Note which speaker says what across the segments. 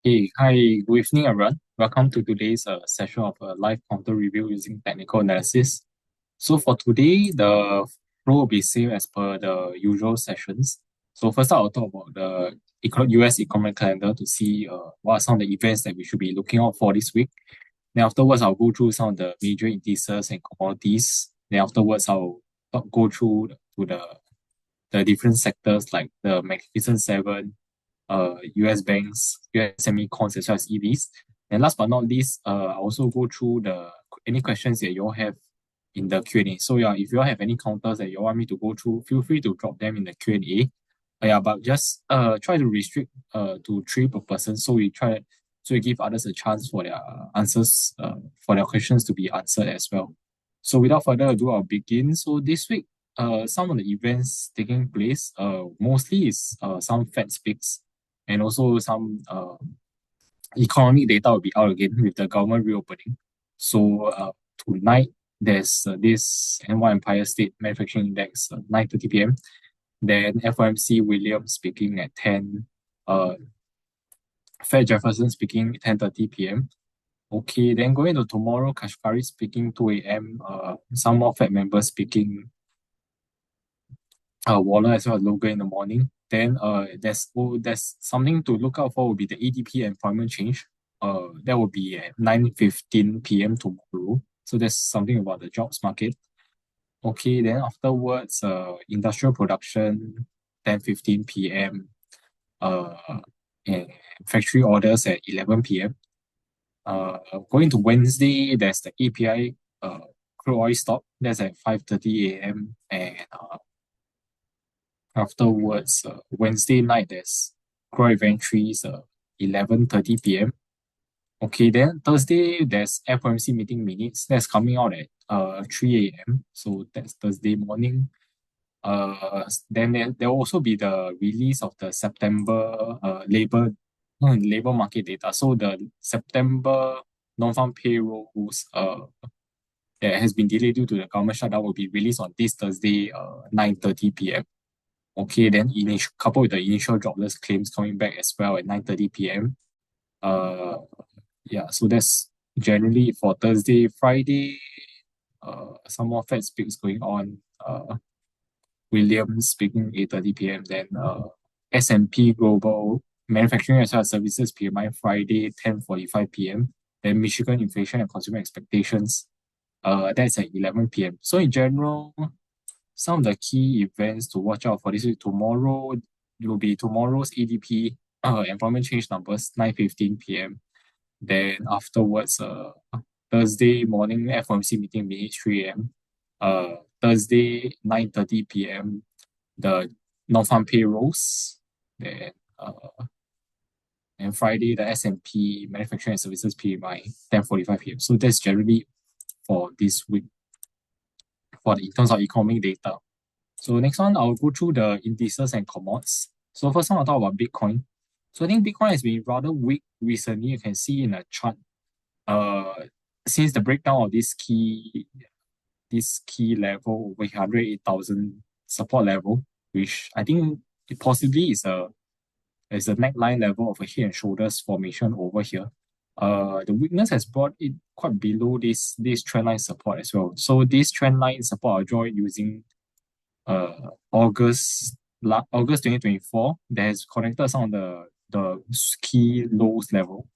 Speaker 1: Hey, hi, good evening, everyone. Welcome to today's session of a live counter review using technical analysis. So for today, the flow will be same as per the usual sessions. So first, I'll talk about the US economic calendar to see what are some of the events that we should be looking out for this week. Then afterwards, I'll go through some of the major indices and commodities. Then afterwards, I'll go through to the different sectors like the Magnificent Seven, US banks, US semicons, as well as EVs. And last but not least, I'll also go through the any questions that you all have in the Q&A. So yeah, if you all have any counters that you want me to go through, feel free to drop them in the Q&A. Yeah, but just try to restrict to three per person. So we give others a chance for their answers for their questions to be answered as well. So without further ado, I'll begin. So this week, some of the events taking place, mostly is some Fed speaks and also some economic data will be out again with the government reopening. So tonight there's this N1 Empire State Manufacturing Index 9:30 p.m. Then FOMC Williams speaking at 10. Fed Jefferson speaking 10:30 p.m. Okay, then going to tomorrow, Kashkari speaking 2 a.m. Some more Fed members speaking, Waller as well as Logan in the morning. Then there's something to look out for will be the ADP employment change. That will be at 9:15 p.m. tomorrow. So there's something about the jobs market. Okay, then afterwards, industrial production, 10:15 p.m. And factory orders at 11 p.m. Going to Wednesday, there's the API crude oil stock. That's at 5:30 a.m. And afterwards, Wednesday night, there's crude inventories, 11:30 p.m. Okay, then Thursday, there's FOMC meeting minutes. That's coming out at 3 a.m. So that's Thursday morning. Then there will also be the release of the September labor market data. So the September non-farm payrolls that has been delayed due to the government shutdown will be released on this Thursday, 9:30 p.m. Okay, then coupled with the initial jobless claims coming back as well at 9:30 p.m. Yeah, so that's generally for Thursday. Friday, some more Fed speaks going on. Williams speaking 8:30 p.m. Then S&P Global Manufacturing as well as Services PMI Friday 10:45 p.m. Then Michigan inflation and consumer expectations. That's at 11 p.m. So in general, some of the key events to watch out for this week. Tomorrow will be tomorrow's ADP employment change numbers 9:15 p.m. Then afterwards, Thursday morning FOMC meeting minutes 3 a.m. Thursday 9:30 p.m. the non-farm payrolls. Then and Friday the S&P Manufacturing and Services PMI 10:45 p.m. So that's generally for this week in terms of economic data. So next one, I'll go through the indices and commodities. So first one, I'll talk about Bitcoin. So I think Bitcoin has been rather weak recently. You can see in a chart, since the breakdown of this key level over 108,000 support level, which I think it possibly is a neckline level of a head and shoulders formation over here. The weakness has brought it quite below this trendline support as well. So this trendline support I drawn using August 2024 that has connected some of the key lows level.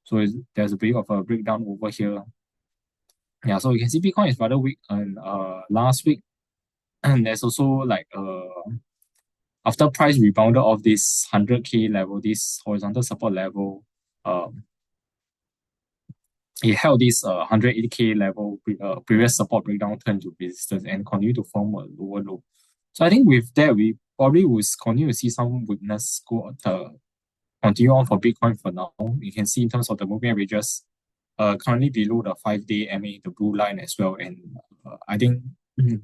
Speaker 1: So there's a bit of a breakdown over here. Yeah, so you can see Bitcoin is rather weak and last week. And there's also like after price rebounded off this 100K level, this horizontal support level, it held this 180K level previous support breakdown turned to resistance and continue to form a lower low. So I think with that, we probably will continue to see some weakness continue on for Bitcoin for now. You can see in terms of the moving averages, currently below the 5-day MA, the blue line as well. And I think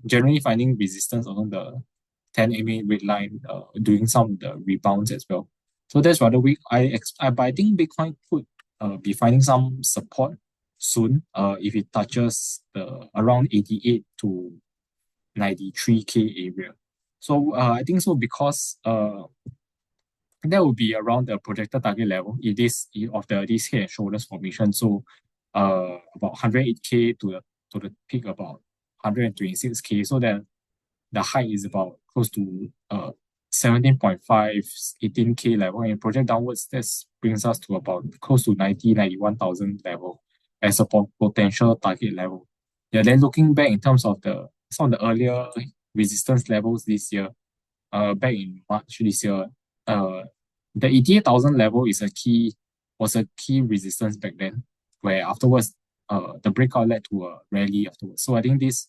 Speaker 1: generally finding resistance along the 10 MA red line, doing some of the rebounds as well. So that's rather weak. But I think Bitcoin could be finding some support soon if it touches the around 88 to 93K area. So I think so because that would be around the projected target level if this head and shoulders formation. So about 108K to the peak about 126K. So that the height is about close to 17.5, 18K level. And project downwards, this brings us to about close to 91,000 level as a potential target level. Yeah, then looking back in terms of some of the earlier resistance levels this year, back in March this year, uh, the 88,000 level was a key resistance back then, where afterwards, the breakout led to a rally afterwards. So I think this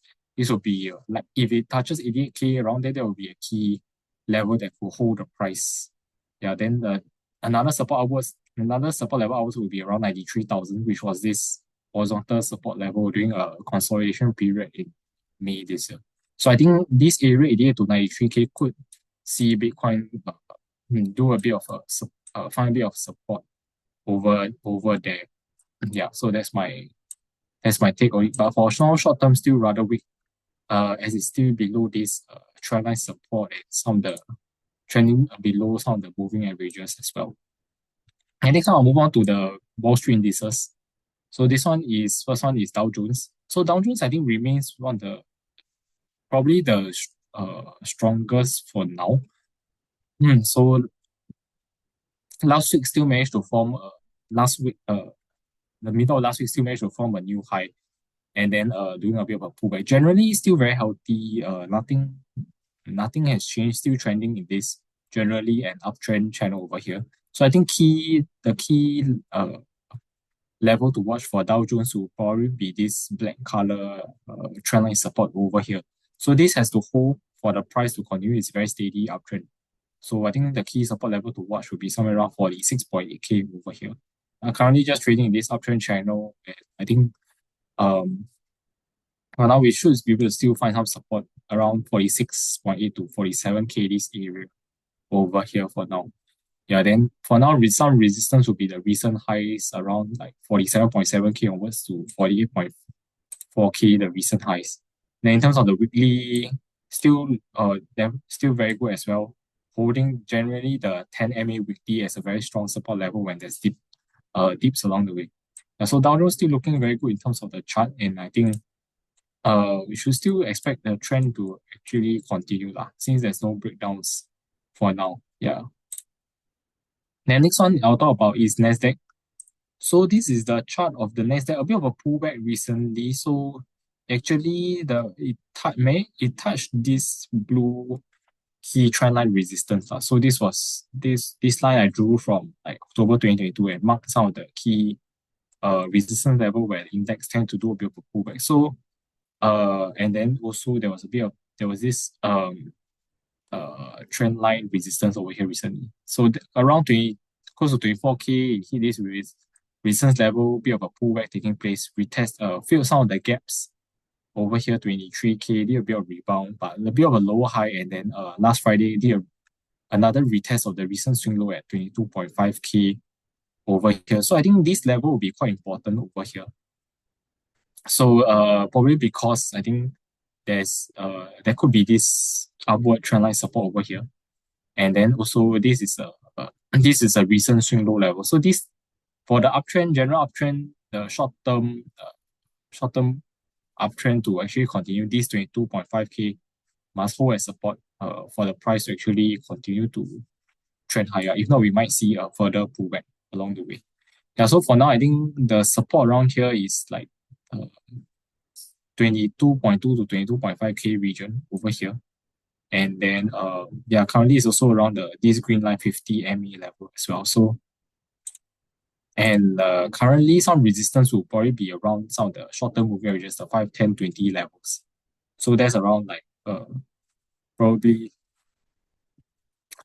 Speaker 1: will be like if it touches 88K around there, will be a key level that will hold the price. Yeah, then another another support level outwards will be around 93,000, which was this horizontal support level during a consolidation period in May this year. So I think this area 88 to 93K could see Bitcoin do a bit of find a bit of support over there. Yeah, so that's my take on it. But for short term, still rather weak. As it's still below this trendline support and some of the trending below some of the moving averages as well. And next I'll move on to the Wall Street indices. So first one is Dow Jones. So Dow Jones I think remains one of the probably the strongest for now. So last week still managed to form the middle of last week still managed to form a new high, and then doing a bit of a pullback. Generally, still very healthy. Nothing has changed. Still trending in this generally an uptrend channel over here. So I think the key level to watch for Dow Jones will probably be this black color trendline support over here. So this has to hold for the price to continue its very steady uptrend. So I think the key support level to watch would be somewhere around 46.8K over here. Currently just trading in this uptrend channel. And I think for now we should be able to still find some support around 46.8 to 47K this area over here for now. Yeah, then for now some resistance will be the recent highs around like 47.7K onwards to 48.4K, the recent highs. Then in terms of the weekly, they're still very good as well, holding generally the 10 MA weekly as a very strong support level when there's dips along the way. So Dow Jones still looking very good in terms of the chart, and I think we should still expect the trend to actually continue since there's no breakdowns for now. Yeah. Then next one I'll talk about is Nasdaq. So this is the chart of the Nasdaq, a bit of a pullback recently. So actually it touched this blue key trendline resistance. So this line I drew from like October 2022 and marked some of the key resistance level where the index tend to do a bit of a pullback. So and then also there was this trend line resistance over here recently. So around close to 24K, it hit this resistance level, bit of a pullback taking place. Fill some of the gaps over here, 23K, did a bit of rebound, but a bit of a lower high, and then last Friday did another retest of the recent swing low at 22.5K over here. So I think this level will be quite important over here. So probably because I think there could be this upward trendline support over here, and then also this is a recent swing low level. So this for the general uptrend, the short term uptrend to actually continue, this 22.5K must hold as support for the price to actually continue to trend higher. If not, we might see a further pullback along the way. Yeah, so for now, I think the support around here is like 22.2 to 22.5K region over here. And then currently it's also around this green line 50 MA level as well. So and currently some resistance will probably be around some of the short-term moving averages, the 5, 10, 20 levels. So that's around like probably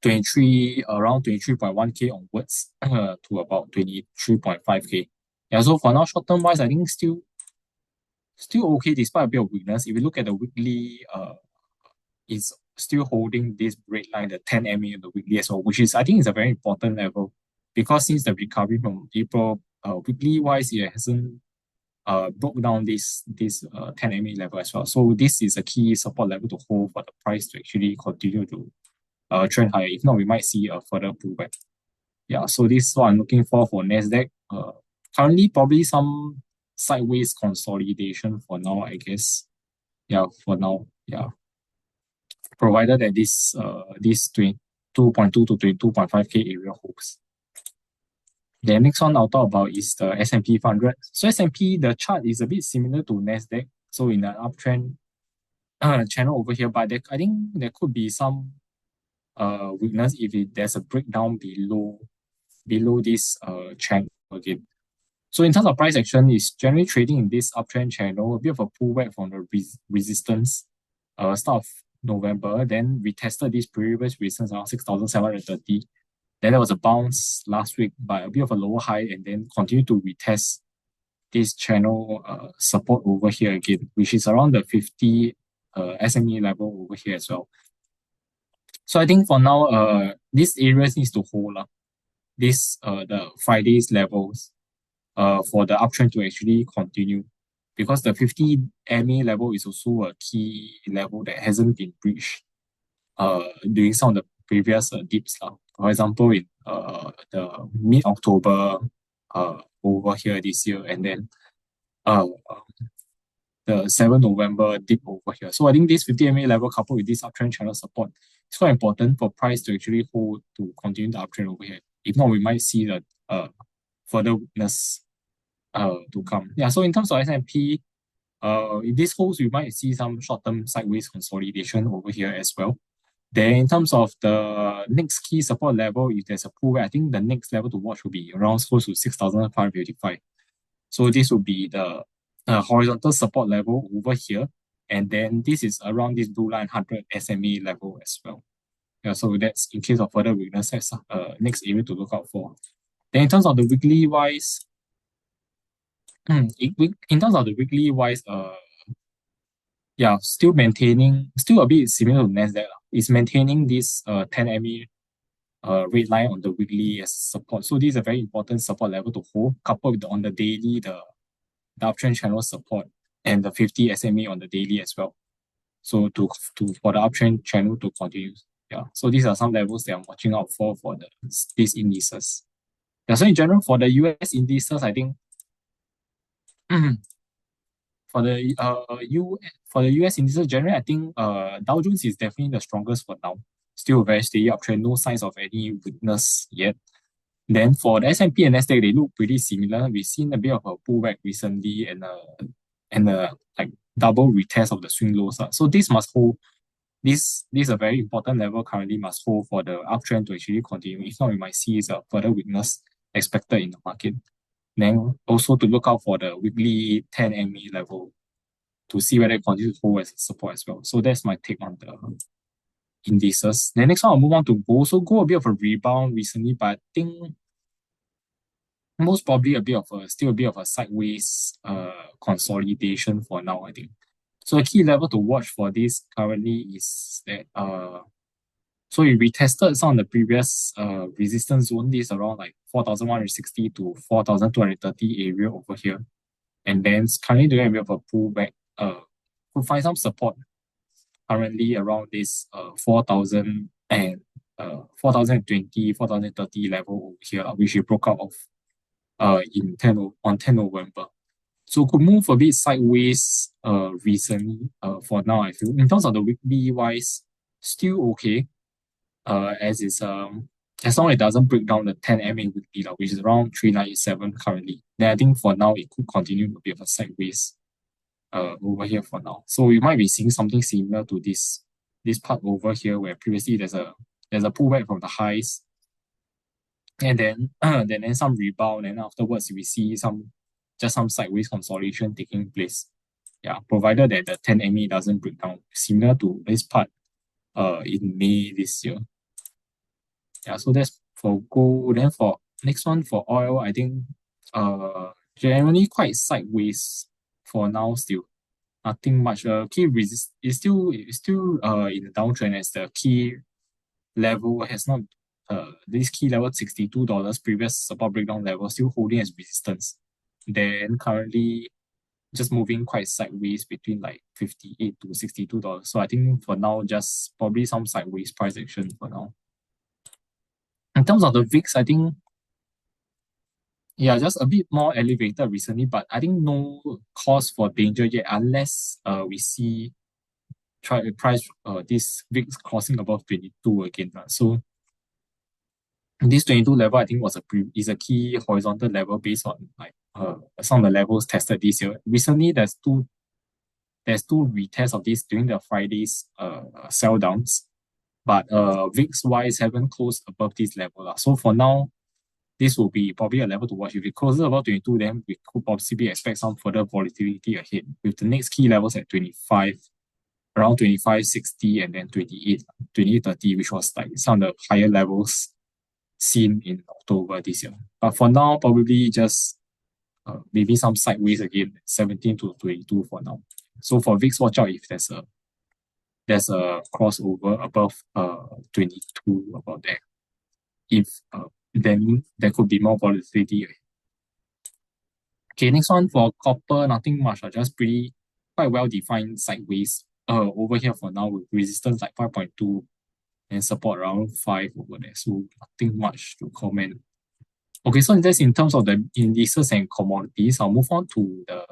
Speaker 1: around 23.1K onwards to about 23.5K. Yeah, so for now, short-term wise, I think still okay despite a bit of weakness. If you look at the weekly, it's still holding this red line, the 10 MA on the weekly as well, which is I think is a very important level because since the recovery from April, weekly wise, it hasn't broke down this 10 MA level as well. So this is a key support level to hold for the price to actually continue to trend higher. If not, we might see a further pullback. Yeah, so this is what I'm looking for Nasdaq. Currently probably some sideways consolidation for now, I guess. Yeah, for now. Yeah. Provided that this 22.2 to 22.5K area holds. The next one I'll talk about is the S&P 500. So S&P, the chart is a bit similar to Nasdaq. So in an uptrend channel over here, but I think there could be some weakness if there's a breakdown below this channel again. So in terms of price action, it's generally trading in this uptrend channel, a bit of a pullback from the resistance start of November. Then we tested this previous resistance around 6,730. Then there was a bounce last week by a bit of a lower high and then continue to retest this channel support over here again, which is around the 50 SME level over here as well. So I think for now, this areas needs to hold the Friday's levels for the uptrend to actually continue, because the 50 MA level is also a key level that hasn't been breached during some of the previous dips. For example, in the mid-October over here this year, and then the 7th November dip over here. So I think this 50 MA level coupled with this uptrend channel support is quite important for price to actually hold to continue the uptrend over here. If not, we might see the further weakness to come. Yeah, so in terms of S&P, if this holds, we might see some short-term sideways consolidation over here as well. Then in terms of the next key support level, if there's a pullback, I think the next level to watch will be around close to 6,555. So this will be the horizontal support level over here. And then this is around this blue line 100 SMA level as well. Yeah, so that's in case of further weakness, that's next area to look out for. Then in terms of the weekly wise, yeah, still a bit similar to Nasdaq. It's maintaining this 10 MA red line on the weekly as support. So this is a very important support level to hold, coupled with on the daily, the uptrend channel support and the 50 SMA on the daily as well. So for the uptrend channel to continue. Yeah. So these are some levels that I'm watching out for these indices. Yeah, so in general, for the US indices, I think for the US indices generally, I think Dow Jones is definitely the strongest for now. Still a very steady uptrend, no signs of any weakness yet. Then for the S&P and Nasdaq, they look pretty similar. We've seen a bit of a pullback recently and like double retest of the swing lows. So this must hold. This is a very important level currently must hold for the uptrend to actually continue. If not, we might see a further weakness expected in the market. Then also to look out for the weekly 10 MA level to see whether it continues to hold as support as well. So that's my take on the indices. The next one I'll move on to gold. So gold a bit of a rebound recently, but I think most probably still a bit of a sideways consolidation for now, I think. So a key level to watch for this currently is that so we retested some of the previous resistance zone. This around like 4,160 to 4,230 area over here. And then it's currently doing a bit of a pullback. We'll find some support currently around this 4,000 and 4,020, 4,030 level over here, which we broke out of on 10 November. So could move a bit sideways recently for now, I feel. In terms of the weekly wise, still okay. As long as it doesn't break down the 10 MA weekly, which is around 397 currently. Then I think for now it could continue to be of a sideways over here for now. So we might be seeing something similar to this part over here, where previously there's a pullback from the highs, and then some rebound, and afterwards we see some sideways consolidation taking place. Yeah, provided that the 10 MA doesn't break down, similar to this part in May this year. Yeah, so that's for gold. Then for next one for oil, I think generally quite sideways for now still. Nothing much. Key resist is still in the downtrend, as the key level has not this key level $62 previous support breakdown level still holding as resistance. Then currently just moving quite sideways between like $58 to $62. So I think for now, just probably some sideways price action for now. In terms of the VIX, I think, yeah, just a bit more elevated recently, but I think no cause for danger yet unless we see price this VIX crossing above 22 again. So this 22 level, I think, is a key horizontal level based on like some of the levels tested this year. Recently, there's two retests of this during the Friday's sell downs, but VIX wise haven't closed above this level lah. So for now, this will be probably a level to watch. If it closes above 22, then we could possibly expect some further volatility ahead with the next key levels at 25, around 25.60 and then 28.30, which was like some of the higher levels seen in October this year. But for now, probably just maybe some sideways again, 17 to 22 for now. So for VIX, watch out if there's a crossover above 22 about there. If then there could be more volatility. Okay, next one for copper, nothing much, just quite well defined sideways over here for now with resistance like 5.2 and support around 5 over there. So nothing much to comment. Okay, so that's in terms of the indices and commodities. I'll move on to the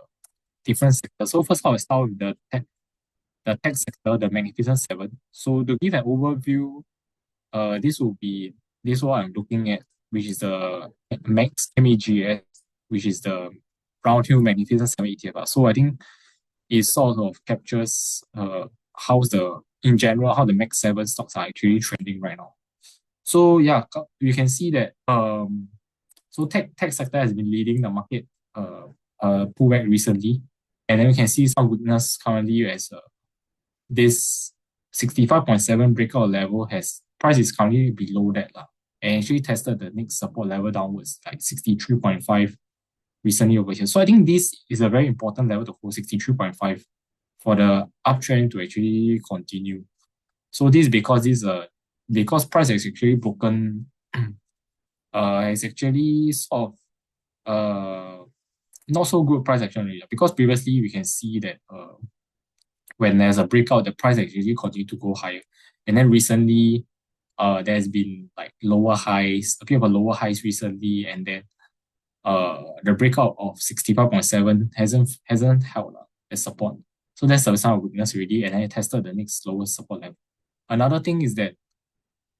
Speaker 1: different sectors. So first I'll start with the tech sector, the Magnificent 7. So to give an overview, this is what I'm looking at, which is the MAGS, which is the Roundhill Magnificent 7 ETF. So I think it sort of captures in general how the MAX 7 stocks are actually trending right now. So yeah, you can see that so tech sector has been leading the market pullback recently, and then we can see some weakness currently as this 65.7 breakout level price is currently below that and actually tested the next support level downwards like 63.5 recently over here. So I think this is a very important level to hold, 63.5, for the uptrend to actually continue. So this is because price has actually broken, has actually sort of not so good price action really. Because previously we can see that when there's a breakout, the price actually continue to go higher. And then recently, there's been like lower highs, a bit of a lower highs recently, and then the breakout of 65.7 hasn't held as support. So that's a sign of weakness already, and then it tested the next lowest support level. Another thing is that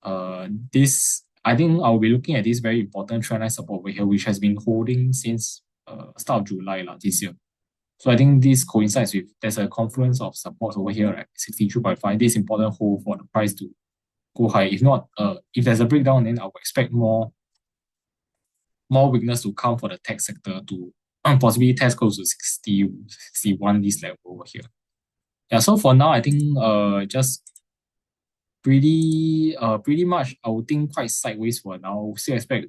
Speaker 1: I think I'll be looking at this very important trendline support over here, which has been holding since start of July this year. So I think this coincides with there's a confluence of support over here at 63.5. This important hold for the price to go high. If not, if there's a breakdown, then I would expect more weakness to come for the tech sector to possibly test close to 60, 61, this level over here. Yeah, so for now, I think just pretty much I would think quite sideways for now. Still expect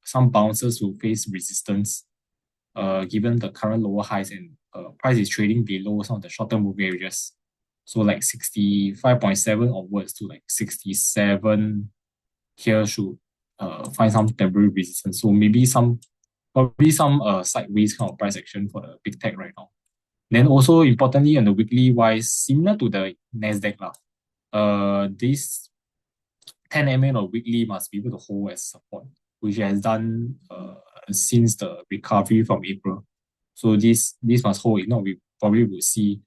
Speaker 1: some bounces will face resistance given the current lower highs and price is trading below some of the short-term moving averages. So like 65.7 onwards to like 67 here should find some temporary resistance. So probably some sideways kind of price action for the big tech right now. Then also importantly on the weekly wise, similar to the Nasdaq this 10 MA or weekly must be able to hold as support, which it has done since the recovery from April. So this must hold. If not, we probably will see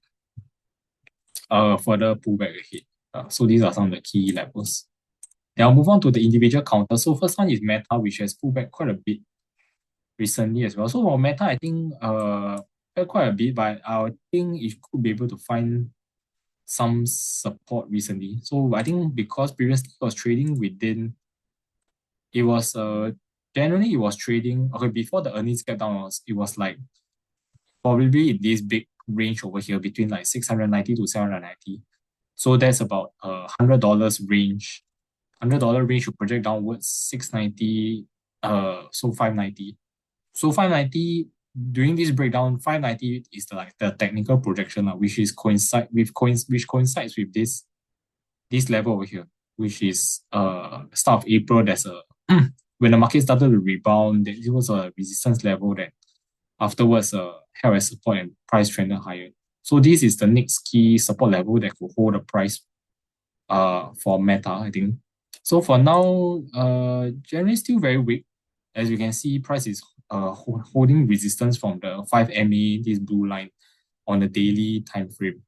Speaker 1: further pullback ahead. So these are some of the key levels. Then I'll move on to the individual counter. So first one is Meta, which has pulled back quite a bit recently as well. So for Meta, I think quite a bit, but I think it could be able to find some support recently. So I think because previously it was trading within, it was generally it was trading, okay, before the earnings gap down, it was like probably in this big range over here between like 690 to 790. So that's about $100 range. $100 range should project downwards 690, so 590. So 590 during this breakdown, 590 is the technical projection, which coincides with this level over here, which is start of April. There's a when the market started to rebound, there was a resistance level that afterwards held as support and price trended higher. So this is the next key support level that could hold the price for Meta, I think. So for now, generally still very weak. As you can see, price is holding resistance from the 5 MA, this blue line, on the daily time frame.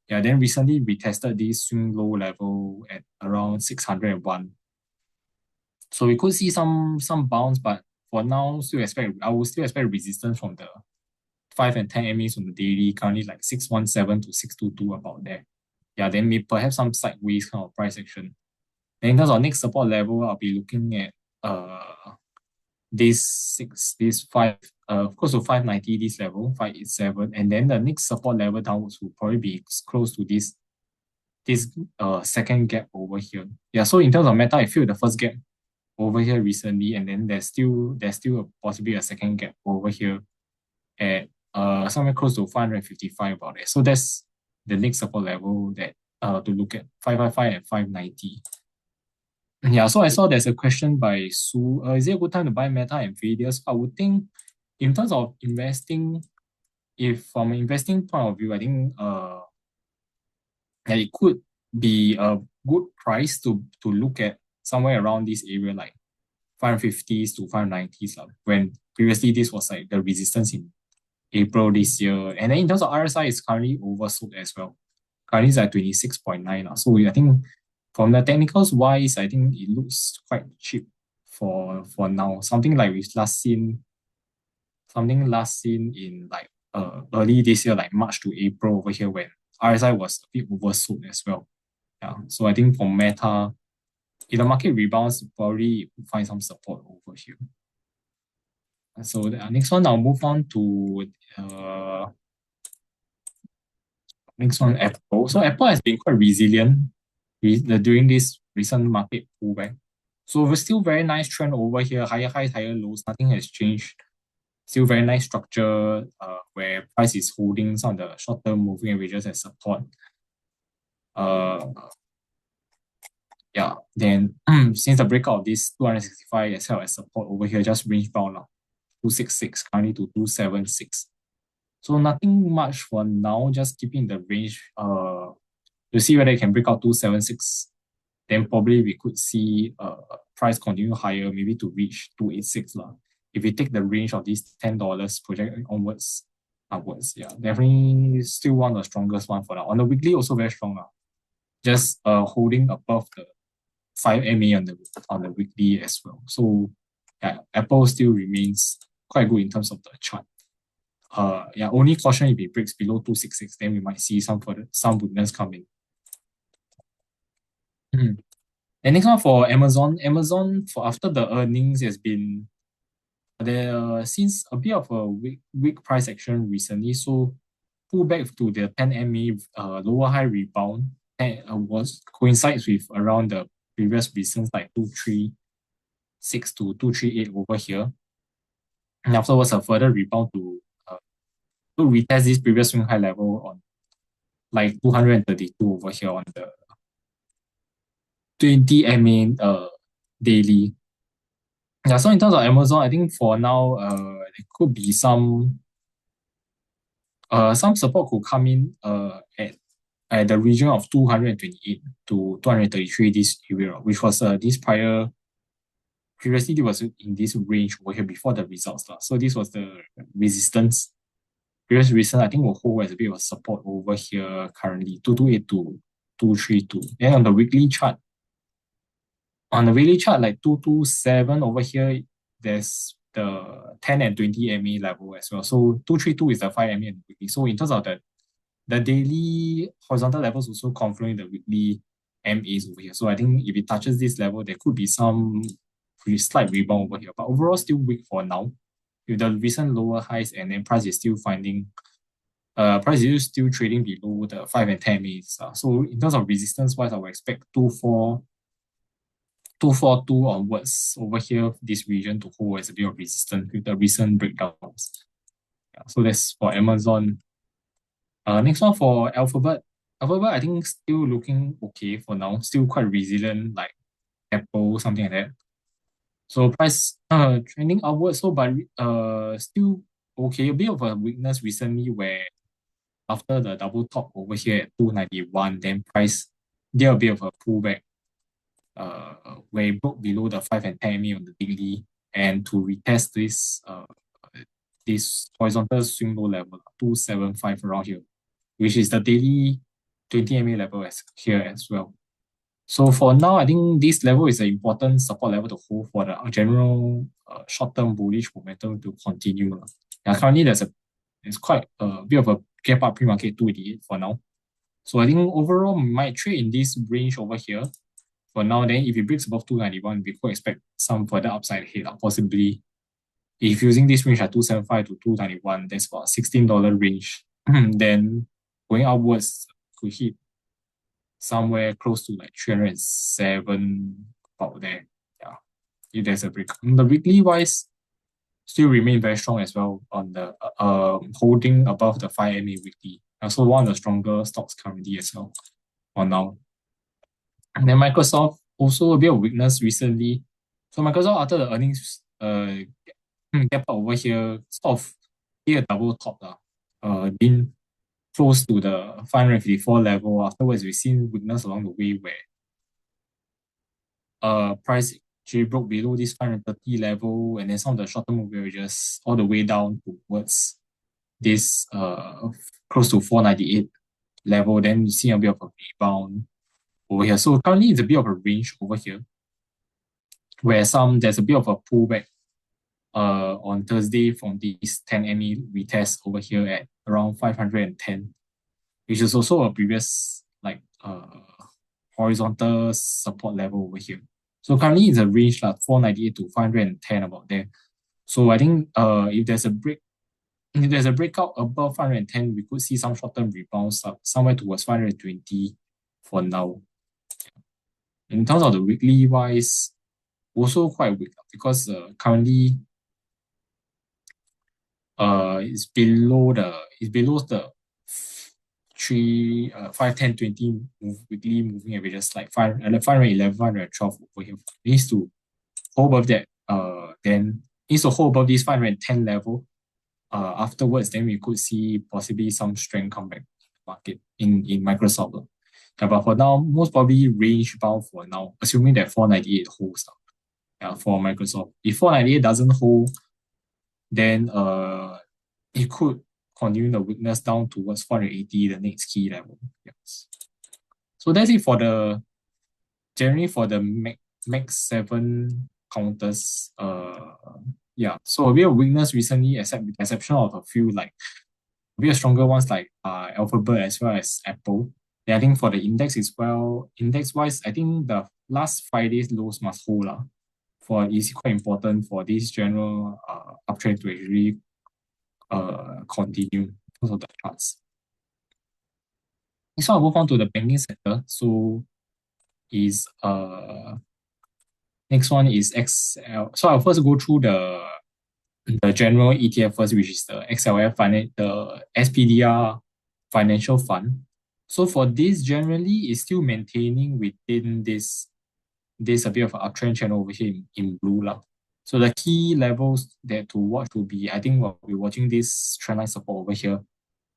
Speaker 1: Yeah, then recently we tested this swing low level at around 601. So we could see some bounce, but for now, I will still expect resistance from the 5 and 10 MAs on the daily, currently like 617 to 622 about there. Yeah, then maybe perhaps some sideways kind of price action. Then in terms of next support level, I'll be looking at this five close to 590 this level, 587, and then the next support level downwards will probably be close to this second gap over here. Yeah, so in terms of Meta, I feel the first gap over here recently, and then there's still possibly a second gap over here at somewhere close to 555 about it. So that's the next support level that to look at, 555 and 590. Yeah, so I saw there's a question by Sue. Is it a good time to buy Meta and Nvidia? So I would think in terms of investing, if from an investing point of view, I think it could be a good price to look at somewhere around this area, like 550s to 590s, when previously this was like the resistance in April this year. And then in terms of RSI, it's currently oversold as well. Currently it's at 26.9. So I think from the technicals wise, I think it looks quite cheap for now. Something we've last seen in like early this year, like March to April over here, when RSI was a bit oversold as well. Yeah. So I think for Meta, if the market rebounds, probably find some support over here. So the next one, I'll move on to next one, Apple. So Apple has been quite resilient during this recent market pullback. So we're still very nice trend over here, higher highs, higher lows. Nothing has changed. Still very nice structure where price is holding some of the short-term moving averages as support. Yeah, then since the breakout of this 265 as held as support over here, just range bound now, 266 currently to 276. So nothing much for now, just keeping the range to see whether it can break out 276. Then probably we could see price continue higher, maybe to reach 286 lah. If we take the range of these $10 project onwards, upwards, yeah, definitely still one of the strongest one for now. On the weekly, also very strong lah. Just holding above the 5 MA on the weekly as well. So yeah, Apple still remains quite good in terms of the chart. Yeah, only caution if it breaks below 266, then we might see some weakness coming. And next one for Amazon. Amazon, for after the earnings, has been there since a bit of a weak price action recently. So pull back to the 10 MA lower high rebound was coincides with around the previous recent like 236 to 238 over here. And afterwards a further rebound to retest this previous swing high level on like 232 over here on the 20 MA daily. Yeah, so in terms of Amazon, I think for now there could be some support could come in at the region of 228 to 233 this area, which was previously it was in this range over here before the results. So this was the resistance. Previous resistance I think will hold as a bit of support over here currently, 228 to 232. Then on the weekly chart, like 227 over here, there's the 10 and 20 MA level as well. So 232 is the 5 MA and the weekly. So in terms of the daily horizontal levels also confluent the weekly MAs over here. So I think if it touches this level, there could be some slight rebound over here. But overall, still weak for now. With the recent lower highs and then price is still trading below the 5 and 10 MAs. So in terms of resistance wise, I would expect 242 onwards over here, this region to hold as a bit of resistance with the recent breakdowns. Yeah, so that's for Amazon. Next one for Alphabet. Alphabet, I think still looking okay for now. Still quite resilient, like Apple, something like that. So price trending upwards, so but still okay, a bit of a weakness recently where after the double top over here at 291, then price did a bit of a pullback where it broke below the 5 and 10 MA on the daily and to retest this horizontal swing low level 275 around here, which is the daily 20 MA level here as well. So for now, I think this level is an important support level to hold for the general short-term bullish momentum to continue. Yeah, currently there's quite a bit of a gap up pre-market 288 for now. So I think overall we might trade in this range over here. For now, then if it breaks above 291, we could expect some further upside ahead, possibly. If using this range at 275 to 291, that's about $16 range. Then going upwards could hit somewhere close to like 307 about there. Yeah, if there's a break. The weekly wise still remain very strong as well on the holding above the 5 MA weekly. Also one of the stronger stocks currently as well for now. And then Microsoft also a bit of weakness recently. So Microsoft after the earnings gap up over here, sort of hit a double top been close to the 554 level. Afterwards, we've seen weakness along the way where price actually broke below this 530 level, and then some of the short-term averages all the way down towards this close to 498 level. Then you see a bit of a rebound over here. So currently it's a bit of a range over here, where there's a bit of a pullback on Thursday from this 10 MA retest over here at around 510, which is also a previous horizontal support level over here. So currently it's a range like 498 to 510 about there. So I think if there's a breakout above 510, we could see some short-term rebounds up somewhere towards 520 for now. In terms of the weekly wise, also quite weak because currently it's below the 5, 10, 20 weekly moving averages like 511, 512 over here. It needs to hold above that, then needs to hold above this 510 level. Afterwards, then we could see possibly some strength come back to the market in Microsoft. Yeah, but for now, most probably range bound for now, assuming that 498 holds up for Microsoft. If 498 doesn't hold, then it could continue the weakness down towards 480, the next key level. Yes. So that's it for generally for the Max 7 counters. Yeah, so a bit of weakness recently, with the exception of a few a bit stronger ones like Alphabet as well as Apple. Then I think for the index as well, index-wise, I think the last Friday's lows must hold it's quite important for this general uptrend to actually continue because of the charts. Next one, I'll move on to the banking sector. So next one is XL. So I'll first go through the general ETF first, which is the XLF the SPDR financial fund. So for this, generally, it's still maintaining within this a bit of an uptrend channel over here in blue. So the key levels that to watch will be, I think we'll be watching this trendline support over here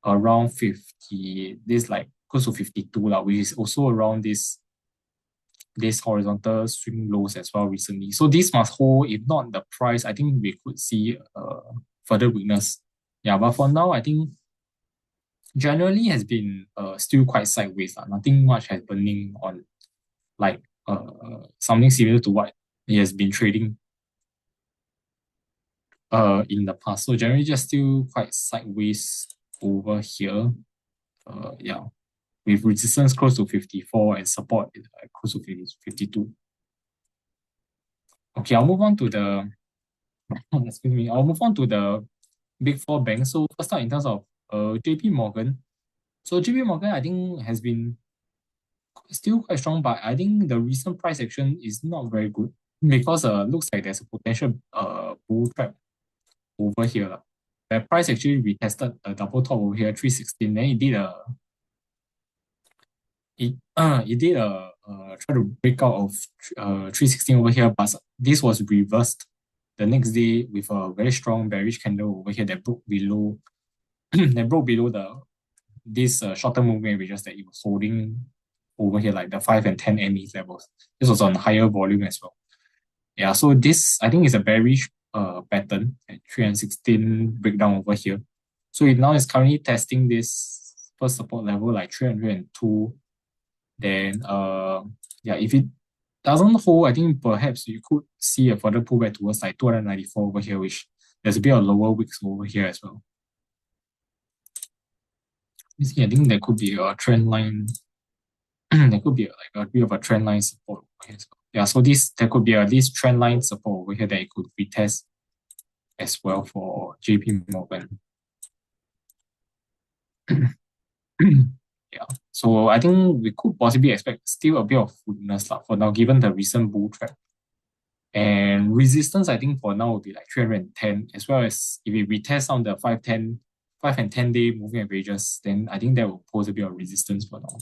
Speaker 1: around 50, this close to 52, which is also around this horizontal swing lows as well recently. So this must hold. If not, the price, I think we could see further weakness. Yeah, but for now, I think generally has been still quite sideways. Nothing much happening on something similar to what it has been trading in the past. So generally just still quite sideways over here. Yeah, with resistance close to 54 and support close to 52. Okay, I'll move on to the excuse me. I'll move on to the big four banks. So first up in terms of JP Morgan. So JP Morgan, I think, has been still quite strong, but I think the recent price action is not very good because looks like there's a potential bull trap over here. The price actually retested a double top over here, 316. Then it did try to break out of 316 over here, but this was reversed the next day with a very strong bearish candle over here that broke below that broke below this short-term moving averages that it was holding over here, like the 5 and 10 ME levels. This was on higher volume as well. Yeah, so this I think is a bearish pattern at 316 breakdown over here. So it now is currently testing this first support level like 302. Then yeah, if it doesn't hold, I think perhaps you could see a further pullback towards like 294 over here, which there's a bit of lower wicks over here as well. You see, I think there could be a trend line. There could be like a bit of a trend line support over here as well. Yeah, so there could be this trend line support over here that it could retest as well for JP Morgan. Yeah, so I think we could possibly expect still a bit of weakness for now, given the recent bull trend. And resistance, I think for now will be like 310, as well as if it retests on the 5 and 10 day moving averages, then I think that will pose a bit of resistance for now.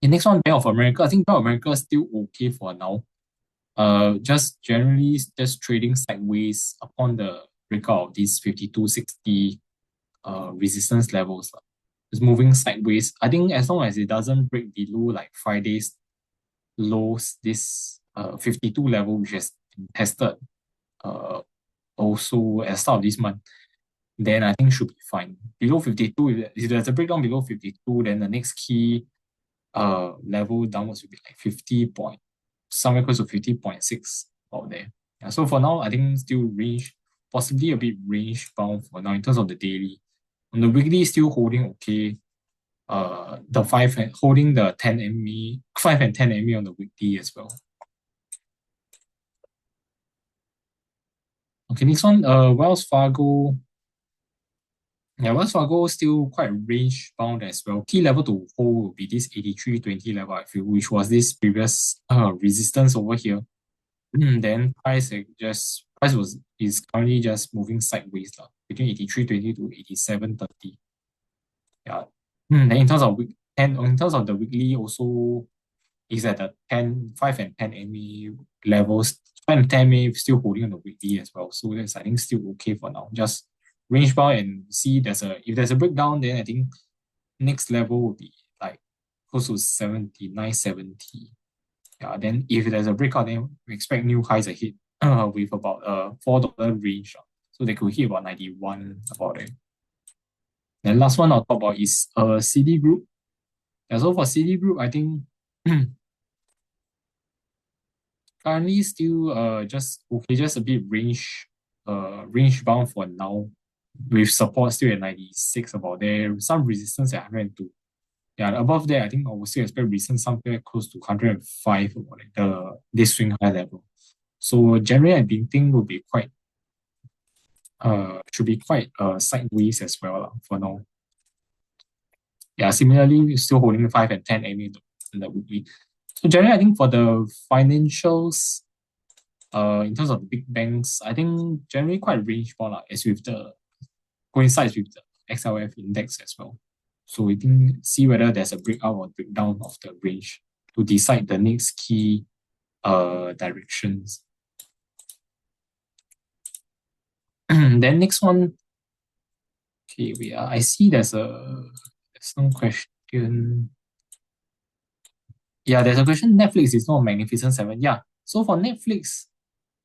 Speaker 1: The next one, Bank of America. I think Bank of America is still okay for now. Just generally just trading sideways upon the breakout of these 5260 resistance levels. It's moving sideways. I think as long as it doesn't break below like Friday's lows, this 52 level, which has been tested also at the start of this month, then I think should be fine. Below 52, if there's a breakdown below 52, then the next key level downwards will be like 50 point, somewhere close to 50.6 out there. Yeah, so for now, I think still range, possibly a bit range bound for now in terms of the daily. On the weekly, still holding okay. The 5 and holding the 10 ME, 5 and 10 ME on the weekly as well. Okay, next one, Wells Fargo. Yeah, Wells Fargo still quite range bound as well. Key level to hold will be this 83.20 level, I feel, which was this previous resistance over here. Then price is currently just moving sideways between 83.20 to 87.30. Yeah. Then in terms of the weekly also is at the 5 and 10 MA levels. 5 and 10 MA still holding on the weekly as well. So that's I think still okay for now. Just range bound and see if there's a breakdown, then I think next level will be like close to 79.70. Yeah, then if there's a breakout, then we expect new highs ahead with about $4 range. So they could hit about 91 about it. Then last one I'll talk about is CD Group. Yeah, so for CD Group, I think currently still just okay, just a bit range bound for now, with support still at 96 about there, some resistance at 102. Yeah, above there, I think I will still expect resistance somewhere close to 105 about it, this swing high level. So generally, I think will be quite should be quite sideways as well for now. Yeah, similarly, we're still holding 5 and 10 MA in the weekly. So generally, I think for the financials, in terms of the big banks, I think generally quite range bound as with the coincides with the XLF index as well. So we think see whether there's a breakout or breakdown of the range to decide the next key directions. Then next one, okay, I see there's some question. Yeah, there's a question. Netflix is not Magnificent 7. Yeah, so for Netflix,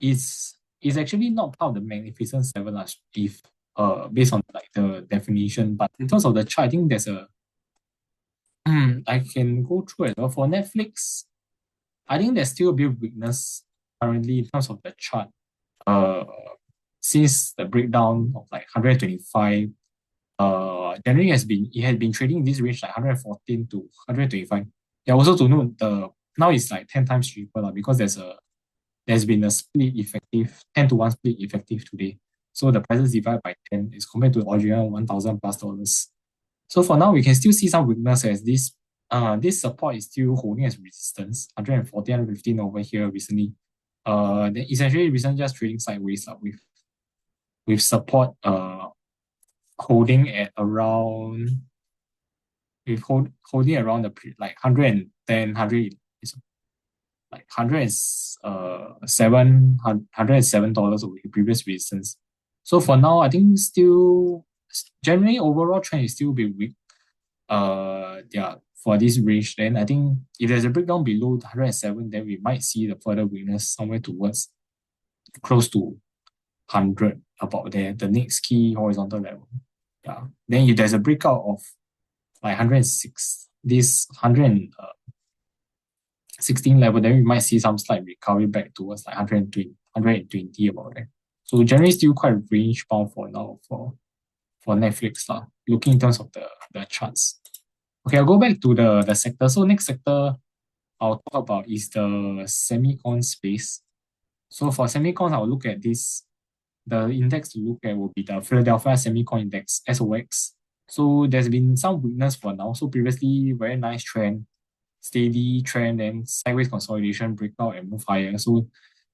Speaker 1: is actually not part of the Magnificent 7 if based on like the definition. But in terms of the chart, I think there's I can go through as well. For Netflix, I think there's still a bit of weakness currently in terms of the chart. Since the breakdown of like 125, generally it has been trading in this range like 114 to 125. Yeah, also to note now it's like 10 times cheaper because there's been a split effective, 10 to 1 split effective today. So the prices divided by 10 is compared to the original $1,000+. So for now, we can still see some weakness as this support is still holding as resistance, 140, 115 over here recently. Then essentially recently just trading sideways with support holding at around holding around the like 110, 100 like $107 over the previous resistance. So for now, I think still generally overall trend is still be weak. Yeah, for this range, then I think if there's a breakdown below 107, then we might see the further weakness somewhere towards close to 100, about there, the next key horizontal level. Yeah. Then if there's a breakout of like 106, this 116 level, then we might see some slight recovery back towards like 120 about there. So generally still quite range bound for now for Netflix looking in terms of the charts. Okay, I'll go back to the sector. So next sector I'll talk about is the semicon space. So for semicons, I'll look at this. The index to look at will be the Philadelphia Semicon Index, SOX. So there's been some weakness for now. So previously, very nice trend, steady trend, and sideways consolidation, breakout, and move higher. So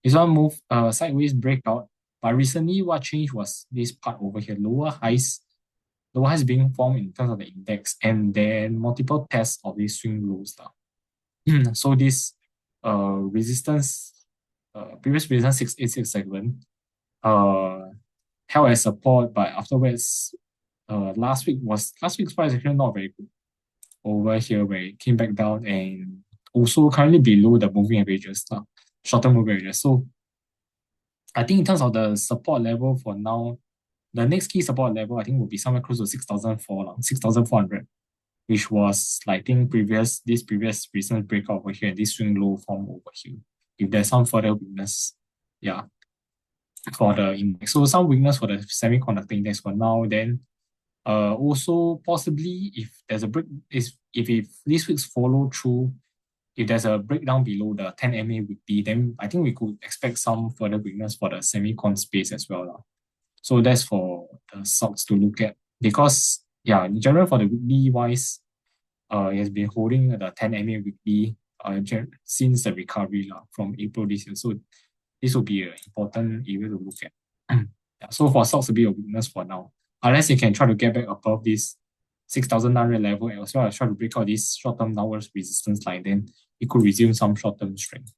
Speaker 1: this one move sideways breakout. But recently, what changed was this part over here, lower highs being formed in terms of the index, and then multiple tests of these swing lows. So this resistance, previous resistance 6867, held as support, but afterwards, last week's price actually not very good over here, where it came back down and also currently below the moving averages, short-term moving averages. So I think in terms of the support level for now, the next key support level I think will be somewhere close to 6,400, which was like, I think this previous recent breakout over here, this swing low form over here. If there's some further weakness, yeah, for the index. So some weakness for the semiconductor index for now. Then also possibly if there's a break, if these weeks follow through, if there's a breakdown below the 10 MA weekly, then I think we could expect some further weakness for the semicon space as well. So that's for the stocks to look at, because yeah, in general for the weekly wise, it has been holding the 10 MA weekly since the recovery from April this year. So this will be an important area to look at. Yeah, so for stocks, a bit of weakness for now. Unless you can try to get back above this 6,900 level and as well as try to break out this short-term downwards resistance line, then it could resume some short-term strength.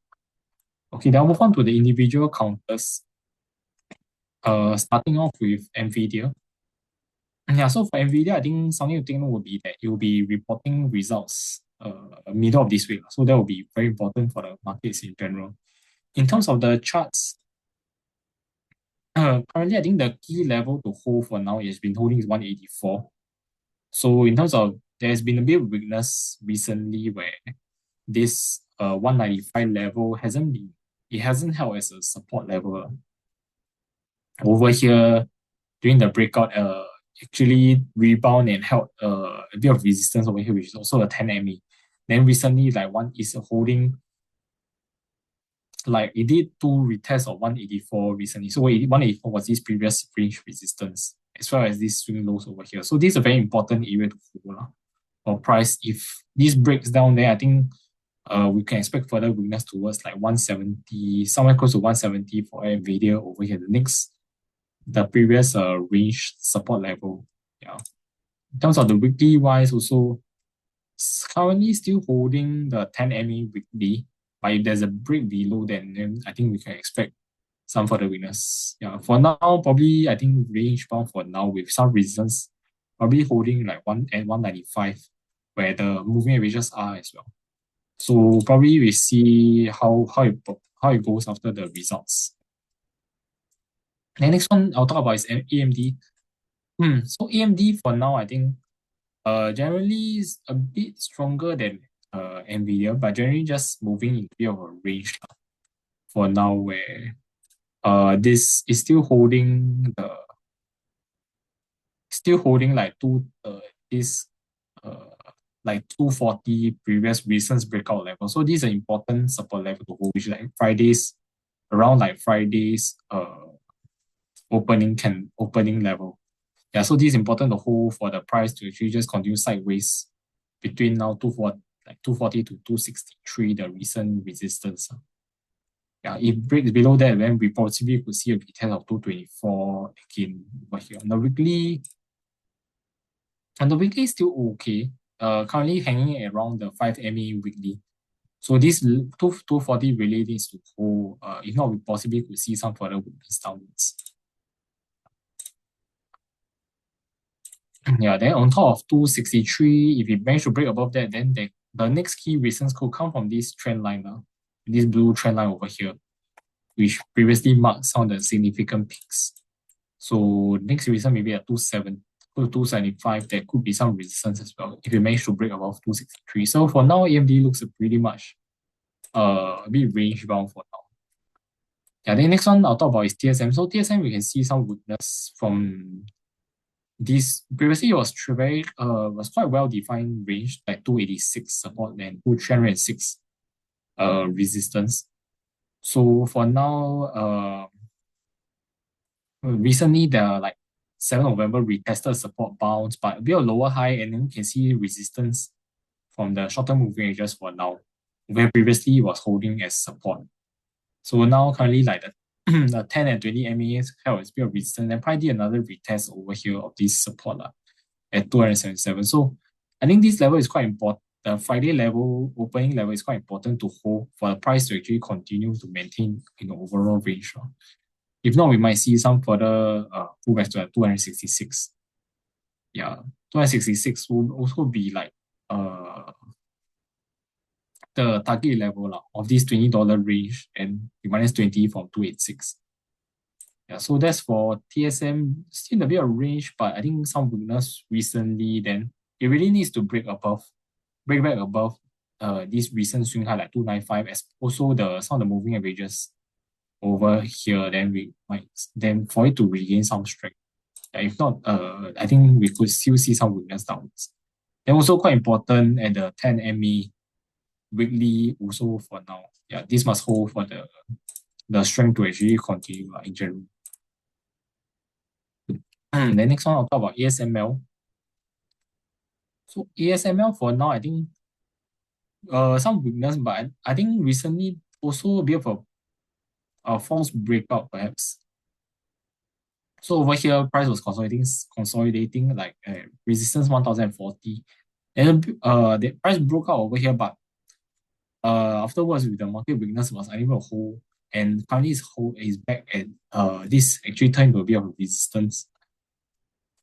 Speaker 1: Okay, then I'll move on to the individual counters. Starting off with NVIDIA. Yeah, so for NVIDIA, I think something to take note would be that it will be reporting results middle of this week. So that will be very important for the markets in general. In terms of the charts, currently I think the key level to hold for now has been holding is 184. So in terms of, there's been a bit of weakness recently where this 195 level hasn't held as a support level. Over here, during the breakout, actually rebound and held a bit of resistance over here, which is also a 10 MA. Then recently, like one is holding, like it did two retests of 184 recently. So 184 was this previous range resistance, as well as these swing lows over here. So this is a very important area to follow for price. If this breaks down there, I think we can expect further weakness towards like 170, somewhere close to 170 for NVIDIA over here. The previous range support level. Yeah. In terms of the weekly wise, also currently still holding the 10 MA weekly. But if there's a break below, then I think we can expect some further weakness. Yeah. For now, probably I think range bound for now with some resistance, probably holding like 195, where the moving averages are as well. So probably we see how it goes after the results. The next one I'll talk about is AMD. So AMD for now, I think generally is a bit stronger than NVIDIA, but generally just moving in a bit of a range for now, where this is still holding like like 240 previous recent breakout level. So these are important support level to hold, which is like Friday's opening level. Yeah, so this is important to hold for the price to actually just continue sideways between now 240 to 263, the recent resistance. Yeah, if it breaks below that, then we possibly could see a retest of 224 again over here. On the weekly is still okay. Currently hanging around the 5 MA weekly. So this 240 really needs to hold. If not, we possibly could see some further weakness downwards. Yeah, then on top of 263, if it managed to break above that, then the next key reasons could come from this trend line now, this blue trend line over here, which previously marked some of the significant peaks. So next reason maybe at 275, there could be some resistance as well if it managed to break above 263. So for now, AMD looks pretty much a bit range bound for now. Yeah, then next one I'll talk about is TSM. So TSM, we can see some weakness from this. Previously, it was very was quite well defined range, like 286 support and 306 resistance. So for now, recently the like 7th November retested support bounce, but a bit of lower high, and then you can see resistance from the short-term moving averages for now, where previously it was holding as support. So now currently like the 10 and 20 MA held as a bit of resistance, and probably did another retest over here of this support at 277. So I think this level is quite important. The Friday level, opening level is quite important to hold for the price to actually continue to maintain in the overall range. If not, we might see some further pullbacks to 266. Yeah, 266 will also be like the target level of this $20 range, and minus 20 from 286. Yeah, so that's for TSM. Still a bit of range, but I think some weakness recently. Then it really needs to break back above this recent swing high like 295, as also some of the moving averages over here. Then we might for it to regain some strength. Yeah, if not, I think we could still see some weakness downwards. And also quite important at the 10 MA weekly also for now. Yeah, this must hold for the strength to actually continue in general. Then next one I'll talk about ASML. So ASML for now, I think some weakness, but I think recently also a bit of a false breakout perhaps. So over here, price was consolidating like resistance 1040, and the price broke out over here, but afterwards with the market weakness was unable to hold, and currently is back at this actually turned to a bit of a resistance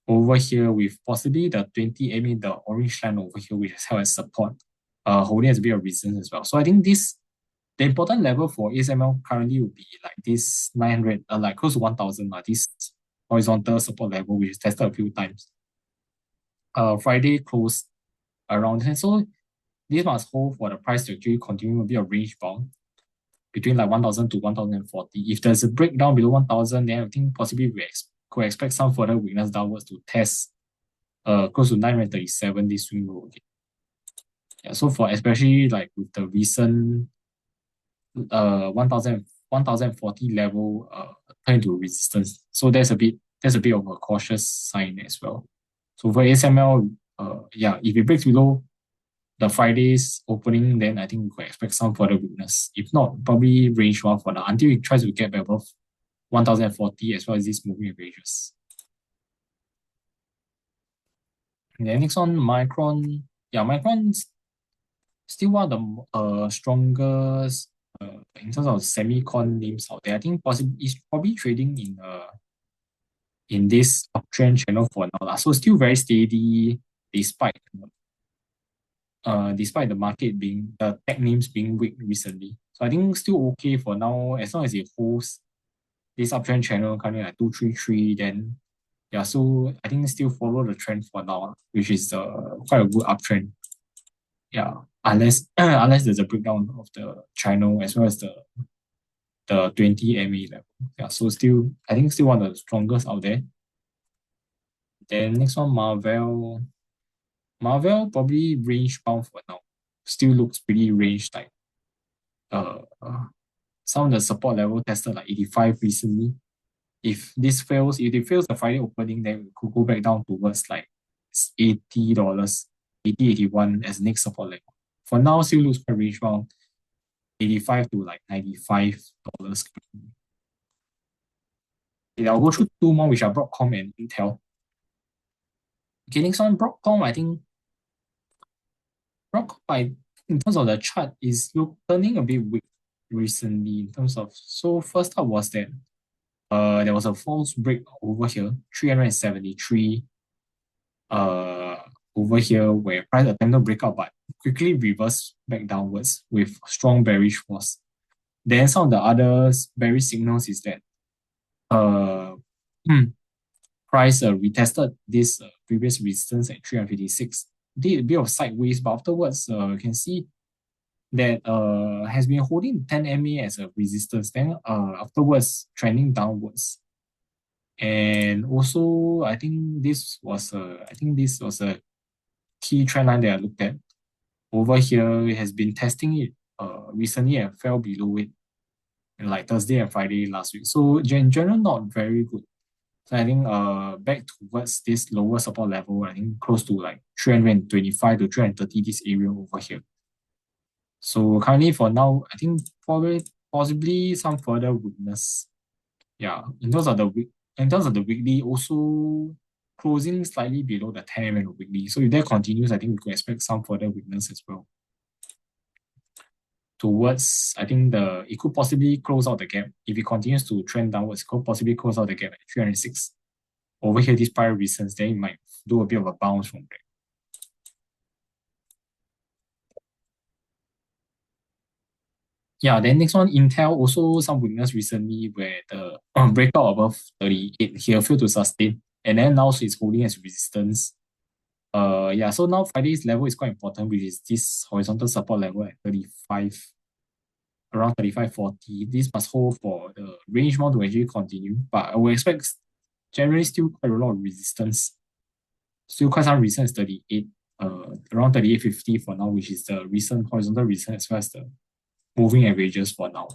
Speaker 1: over here with possibly the 20 the orange line over here, which has held as support, holding as a bit of resistance as well. So I think the important level for ASML currently would be like this 900, like close to 1000, this horizontal support level, which is tested a few times. Friday closed around, and so this must hold for the price to actually continue to be a range bound between like 1000 to 1040. If there's a breakdown below 1000, then I think possibly we could expect some further weakness downwards to test close to 937 this swing low again. Yeah, so for especially like with the recent 1040 level turn to resistance. So that's a bit of a cautious sign as well. So for ASML, yeah, if it breaks below the Friday's opening, then I think we could expect some further weakness. If not, probably range one for now until it tries to get back above 1040 as well as these moving averages. And then next one, Micron. Yeah, Micron's still one of the strongest in terms of semicon names out there. I think possibly it's probably trading in this uptrend channel for now. So still very steady despite the market being the tech names being weak recently. So I think still okay for now as long as it holds this uptrend channel coming at 233, then yeah, so I think still follow the trend for now, which is quite a good uptrend. Yeah, unless there's a breakdown of the channel as well as the 20 MA level. Yeah, so still I think still one of the strongest out there. Then next one, Marvell. Marvell probably range bound for now. Still looks pretty range like some of the support level tested like 85 recently. If it fails the Friday opening, then we could go back down towards like $80, 80, 81 as next support level. For now, still looks quite range bound, 85 to like $95. Okay, I'll go through two more, which are Broadcom and Intel. Okay, next one, Broadcom, I think Broadcom, in terms of the chart, is turning a bit weak recently in terms of. So first up was that there was a false break over here, 373 uh over here where price attempted breakout but quickly reversed back downwards with strong bearish force. Then some of the other bearish signals is that uh price retested this previous resistance at 356, did a bit of sideways, but afterwards you can see that has been holding 10 MA as a resistance, then afterwards trending downwards. And also, I think this was a key trend line that I looked at. Over here, it has been testing it recently and fell below it in like Thursday and Friday last week. So in general, not very good. So I think back towards this lower support level, I think close to like 325 to 330 this area over here. So currently for now, I think probably possibly some further weakness. Yeah, in terms of the weekly, also closing slightly below the 10 MA weekly. So if that continues, I think we could expect some further weakness as well. Towards, I think it could possibly close out the gap. If it continues to trend downwards, it could possibly close out the gap at 306. Over here, these prior reasons, then it might do a bit of a bounce from there. Yeah, then next one, Intel also some weakness recently where the breakout above 38 here failed to sustain. And then now it's holding as resistance. Yeah, so now Friday's level is quite important, which is this horizontal support level at 35, around 35.40. This must hold for the range bound to actually continue. But I will expect generally still quite a lot of resistance. Still quite some resistance 38, around 38.50 for now, which is the recent horizontal resistance as well as the moving averages for now.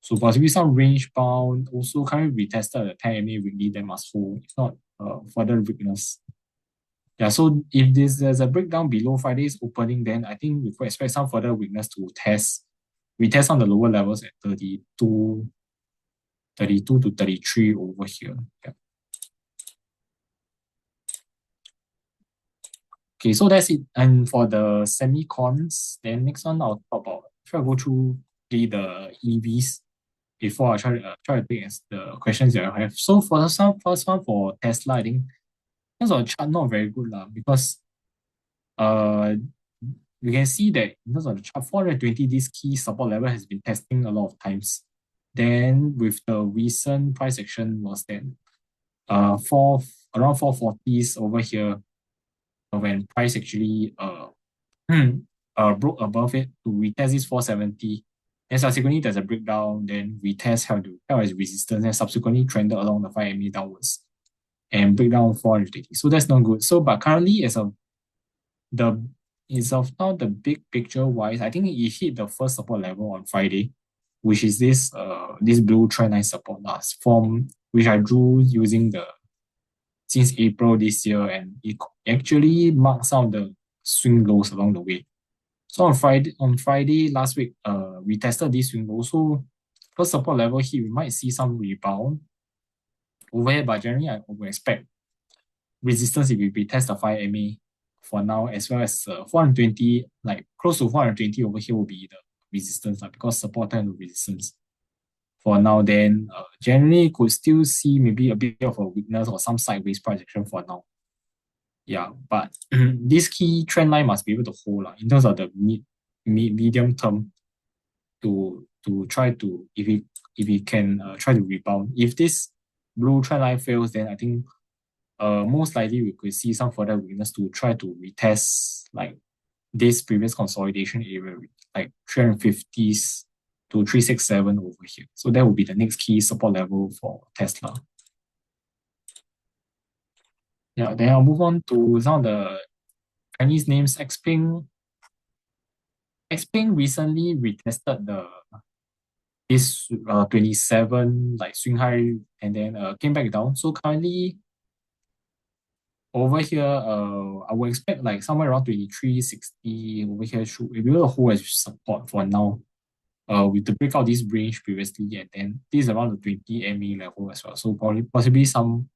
Speaker 1: So possibly some range bound, also currently retested the 10 MA weekly, that must hold, if not further weakness. Yeah, so if there's a breakdown below Friday's opening, then I think we could expect some further weakness to retest on the lower levels at 32 to 33 over here. Yeah. Okay, so that's it. And for the semicons, then next one I'll talk about, try to go through the EVs before I try to take the questions that I have. So for the first one for Tesla, I think terms of chart not very good lah, because you can see that in terms of the chart, 420, this key support level has been testing a lot of times. Then with the recent price action was then around 440s over here when price actually broke above it to retest this 470. And subsequently there's a breakdown, then retest held as resistance and subsequently trended along the 5 MA downwards and break down 480. So that's not good. So but currently as of now the big picture wise, I think it hit the first support level on Friday, which is this blue trend line support last form, which I drew using since April this year, and it actually marked some of the swing lows along the way. So on Friday last week, we tested this swing low. So first support level here, we might see some rebound over here, but generally I would expect resistance if we retest the 5 MA for now, as well as 420, like close to 420 over here will be the resistance, because support and resistance for now. Then generally could still see maybe a bit of a weakness or some sideways projection for now. Yeah, but this key trend line must be able to hold in terms of the medium term to try to, if it can try to rebound. If this blue trend line fails, then I think most likely we could see some further weakness to try to retest like this previous consolidation area, like 350s to 367 over here. So that will be the next key support level for Tesla. Yeah, then I'll move on to some of the Chinese names. Xpeng recently retested this 27 like swing high and then came back down. So currently over here, I would expect like somewhere around 23.60 over here should be able to hold as support for now. With the breakout this range previously, and then this is around the 20 MA level as well. So probably possibly some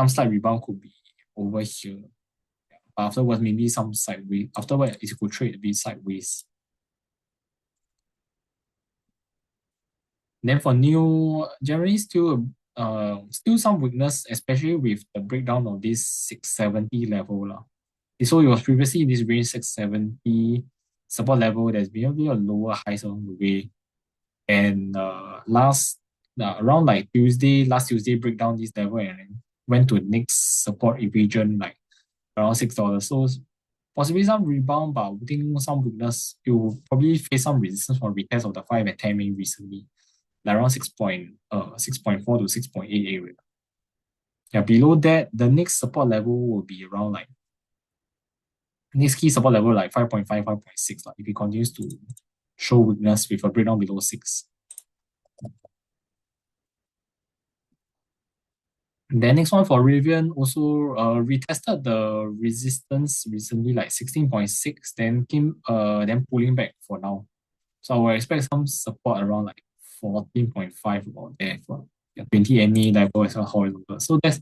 Speaker 1: slight rebound could be over here. Afterwards, maybe some sideways. Afterwards, it could trade a bit sideways. Then for new, generally still some weakness, especially with the breakdown of this 670 level lah. So it was previously this range 670 support level. There's been a bit of lower highs along the way, and around like last Tuesday break down this level and then went to next support region like around $6. So possibly some rebound, but I think some weakness. You will probably face some resistance from retest of the 5 and 10 minute recently, like around 6.4 to 6.8 area. Yeah, below that, the next support level will be around like next key support level like 5.5, 5.6 if it continues to show weakness with a breakdown below 6. Then next one for Rivian also retested the resistance recently like 16.6, then then pulling back for now. So I will expect some support around like 14.5 about there for 20 MA level as well horizontal. So that's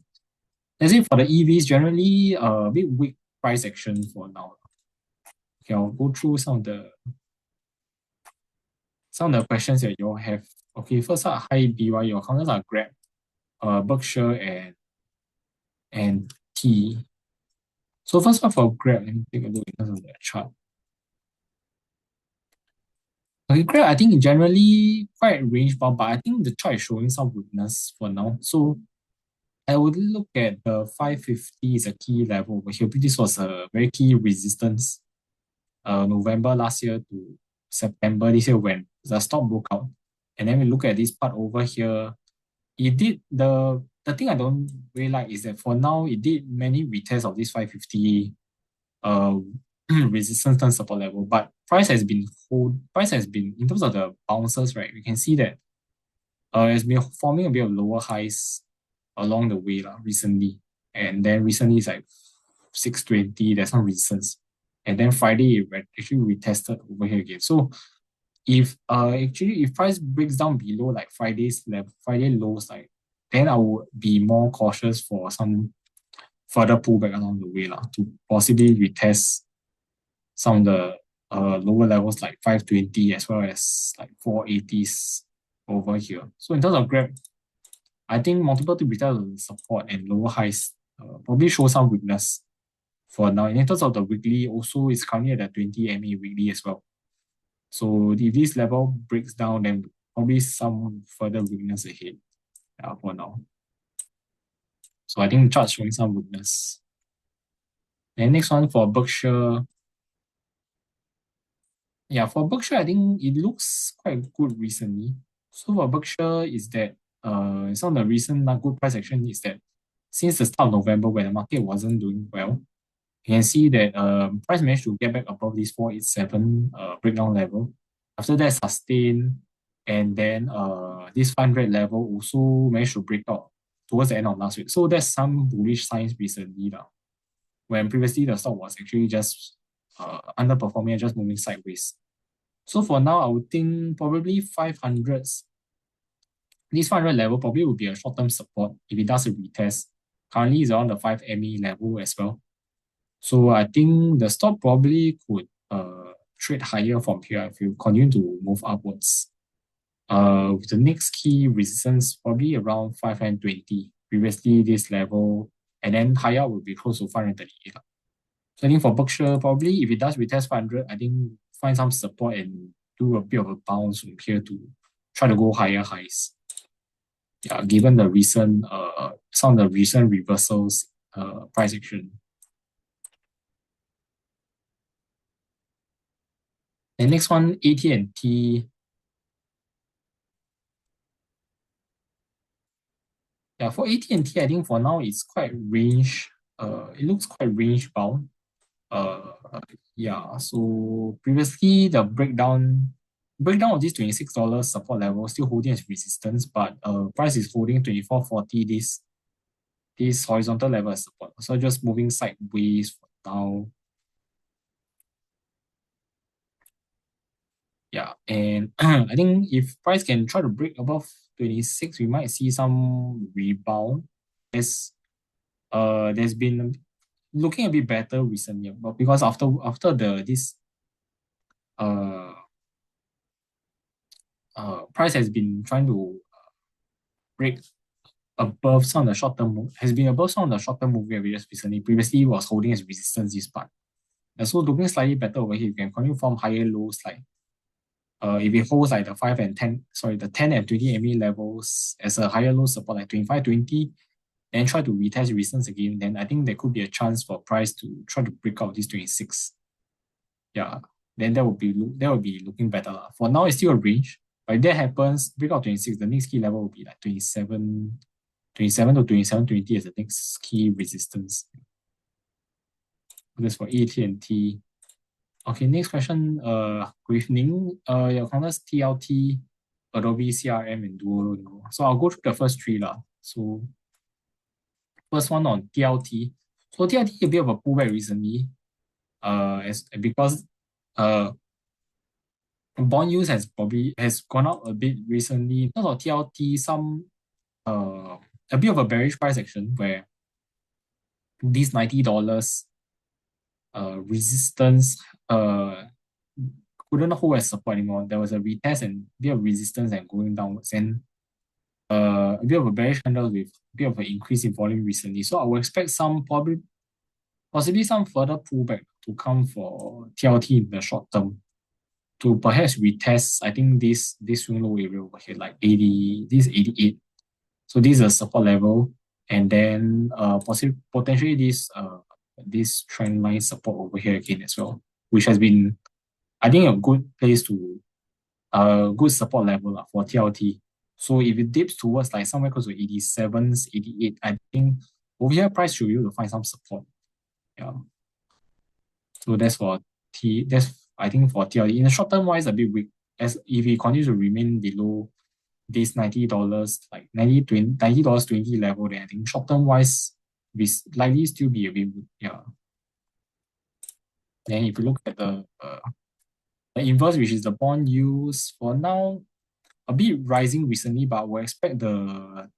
Speaker 1: it for the EVs. Generally a bit weak price action for now. Okay, I'll go through some of the questions that you all have. Okay, first up, hi BY, your counters are Grab, Berkshire and T. So first one for Grab, let me take a look in terms of the chart. Okay, Grab, I think generally quite range bound, but I think the chart is showing some weakness for now. So I would look at the 550 is a key level over here. This was a very key resistance. November last year to September this year when the stock broke out. And then we look at this part over here. It did the thing I don't really like is that for now it did many retests of this 550 resistance and support level, but price has been in terms of the bounces, right? We can see that it's been forming a bit of lower highs along the way recently. And then recently it's like 620, there's some resistance. And then Friday it actually retested over here again. So if price breaks down below like Friday lows, like then I would be more cautious for some further pullback along the way to possibly retest some of the lower levels like 520 as well as like 480s over here. So in terms of Grab, I think multiple retest support and lower highs probably show some weakness for now. And in terms of the weekly, also is currently at the 20 MA weekly as well. So if this level breaks down, then probably some further weakness ahead for now. So I think chart showing some weakness. And next one for Berkshire. Yeah, for Berkshire, I think it looks quite good recently. So for Berkshire is that some of the recent good price action is that since the start of November when the market wasn't doing well, you can see that price managed to get back above this 487 breakdown level. After that, sustain, and then this 500 level also managed to break out towards the end of last week. So there's some bullish signs recently when previously the stock was actually just underperforming and just moving sideways. So for now, I would think probably 500s. This 500 level probably would be a short-term support if it does a retest. Currently, it's around the 5 MA level as well. So I think the stock probably could trade higher from here if you continue to move upwards. With the next key resistance probably around 520. Previously, this level, and then higher would be close to 538. So I think for Berkshire, probably if it does retest 500, I think find some support and do a bit of a bounce from here to try to go higher highs. Yeah, given the recent some of the recent reversals price action. And next one, AT&T. Yeah, for AT&T, I think for now it's quite range. It looks quite range bound. Yeah. So previously the breakdown of this $26 support level still holding as resistance, but price is holding 24.40 this horizontal level as support. So just moving sideways for now. Yeah, and I think if price can try to break above 26, we might see some rebound. There's been looking a bit better recently, but because after this uh price has been trying to break above some of the short-term has been above some of the short-term moving averages recently. Previously was holding as resistance this part. And so looking slightly better over here, you can continue from higher lows like if it holds like the 5 and 10, sorry, the 10 and 20 MA levels as a higher low support like 25, 20, and try to retest resistance again, then I think there could be a chance for price to try to break out this 26. Yeah, then that would be looking better. For now, it's still a range. But if that happens, break out 26, the next key level will be like 27, 27 to 27.20 as the next key resistance. That's for AT&T. Okay, next question. Good evening. Your counters TLT, Adobe, CRM, and Duo. So I'll go through the first three lah. So first one on TLT. So TLT a bit of a pullback recently. Because bond use has gone up a bit recently. In terms of TLT, a bit of a bearish price action where these $90 resistance couldn't hold as support anymore. There was a retest and a bit of resistance and going downwards, and a bit of a bearish candle with a bit of an increase in volume recently. So I will expect possibly some further pullback to come for TLT in the short term to perhaps retest. I think this swing low area over here, like 80, this 88. So this is a support level, and then potentially this trend line support over here again as well, which has been, I think, a good place to good support level for TLT. So if it dips towards like somewhere close to 87s, 88, I think over here price should be able to find some support. Yeah. So that's I think for TLT. In the short term wise, a bit weak. As if it continues to remain below this $90, like $90.20 level, then I think short term wise, we likely still be a bit weak. Yeah. Then if you look at the inverse, which is the bond yields, for now, a bit rising recently, but we'll expect the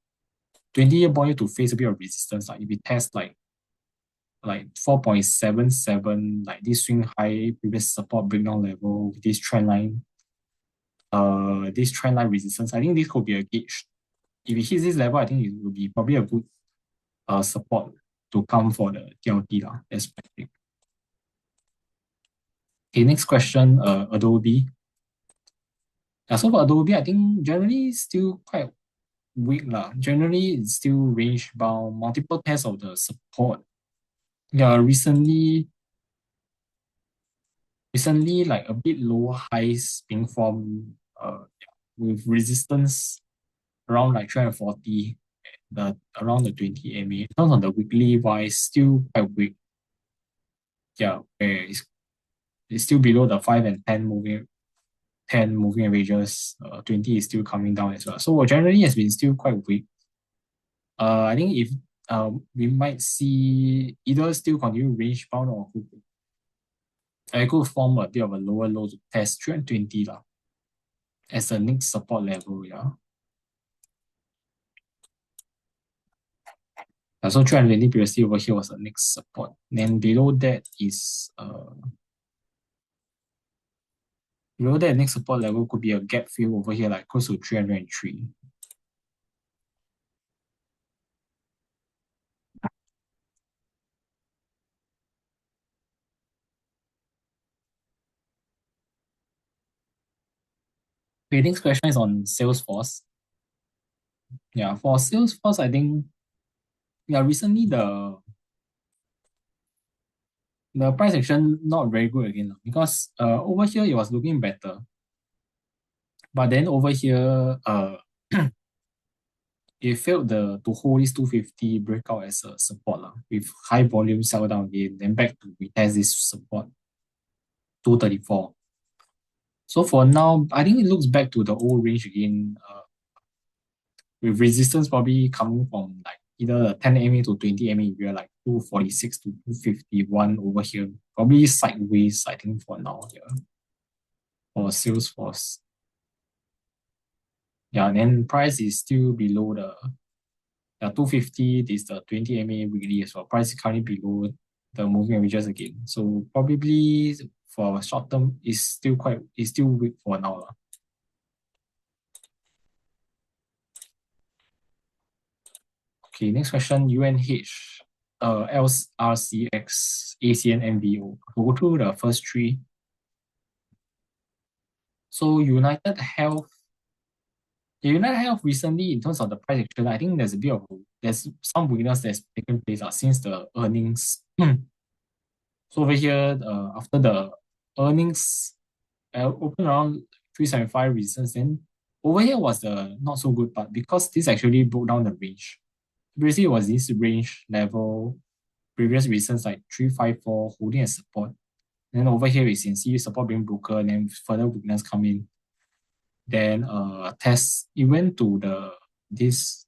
Speaker 1: 20-year bond yield to face a bit of resistance. Like if it tests like 4.77, like this swing high previous support breakdown level with this trend line resistance, I think this could be a gauge. If it hits this level, I think it will be probably a good support to come for the TLT lah. That's my take. Okay, next question, Adobe. So for Adobe, I think generally still quite weak lah. Generally, it's still range bound, multiple tests of the support. Yeah, recently like a bit low highs being formed with resistance around like 340, around the 20 MA. In terms of the weekly wise, still quite weak. Yeah, where it's still below the 5 and 10 moving averages. 20 is still coming down as well. So generally has been still quite weak. I think if we might see either still continue range bound or I could form a bit of a lower low to test 320 lah, as the next support level. Yeah. So 320 previously over here was the next support. Then below that next support level could be a gap fill over here, like close to 303. Okay, next question is on Salesforce. Yeah, for Salesforce, I think recently the price action not very good again because over here it was looking better, but then over here it failed to hold this 250 breakout as a support with high volume sell down again, then back to retest this support 234. So for now, I think it looks back to the old range again, with resistance probably coming from like either the 10 MA to 20 MA area, like 246 to 251 over here. Probably sideways, I think, for now here for Salesforce. Yeah, and then price is still below the 250. This is the 20 MA weekly as well. Price is currently below the moving averages again. So probably for short term is still weak for now lah. Okay, next question, UNH, LRCX, ACN, MVO. We'll go through the first three. So United Health recently, in terms of the price action, I think there's some weakness that's taken place since the earnings. So over here, after the earnings open around 375 resistance, then over here was the not so good part because this actually broke down the range. Previously, it was this range level, previous resistance like 354 holding as support. Then over here, we can see support being broken, and then further weakness come in. Then test it went to this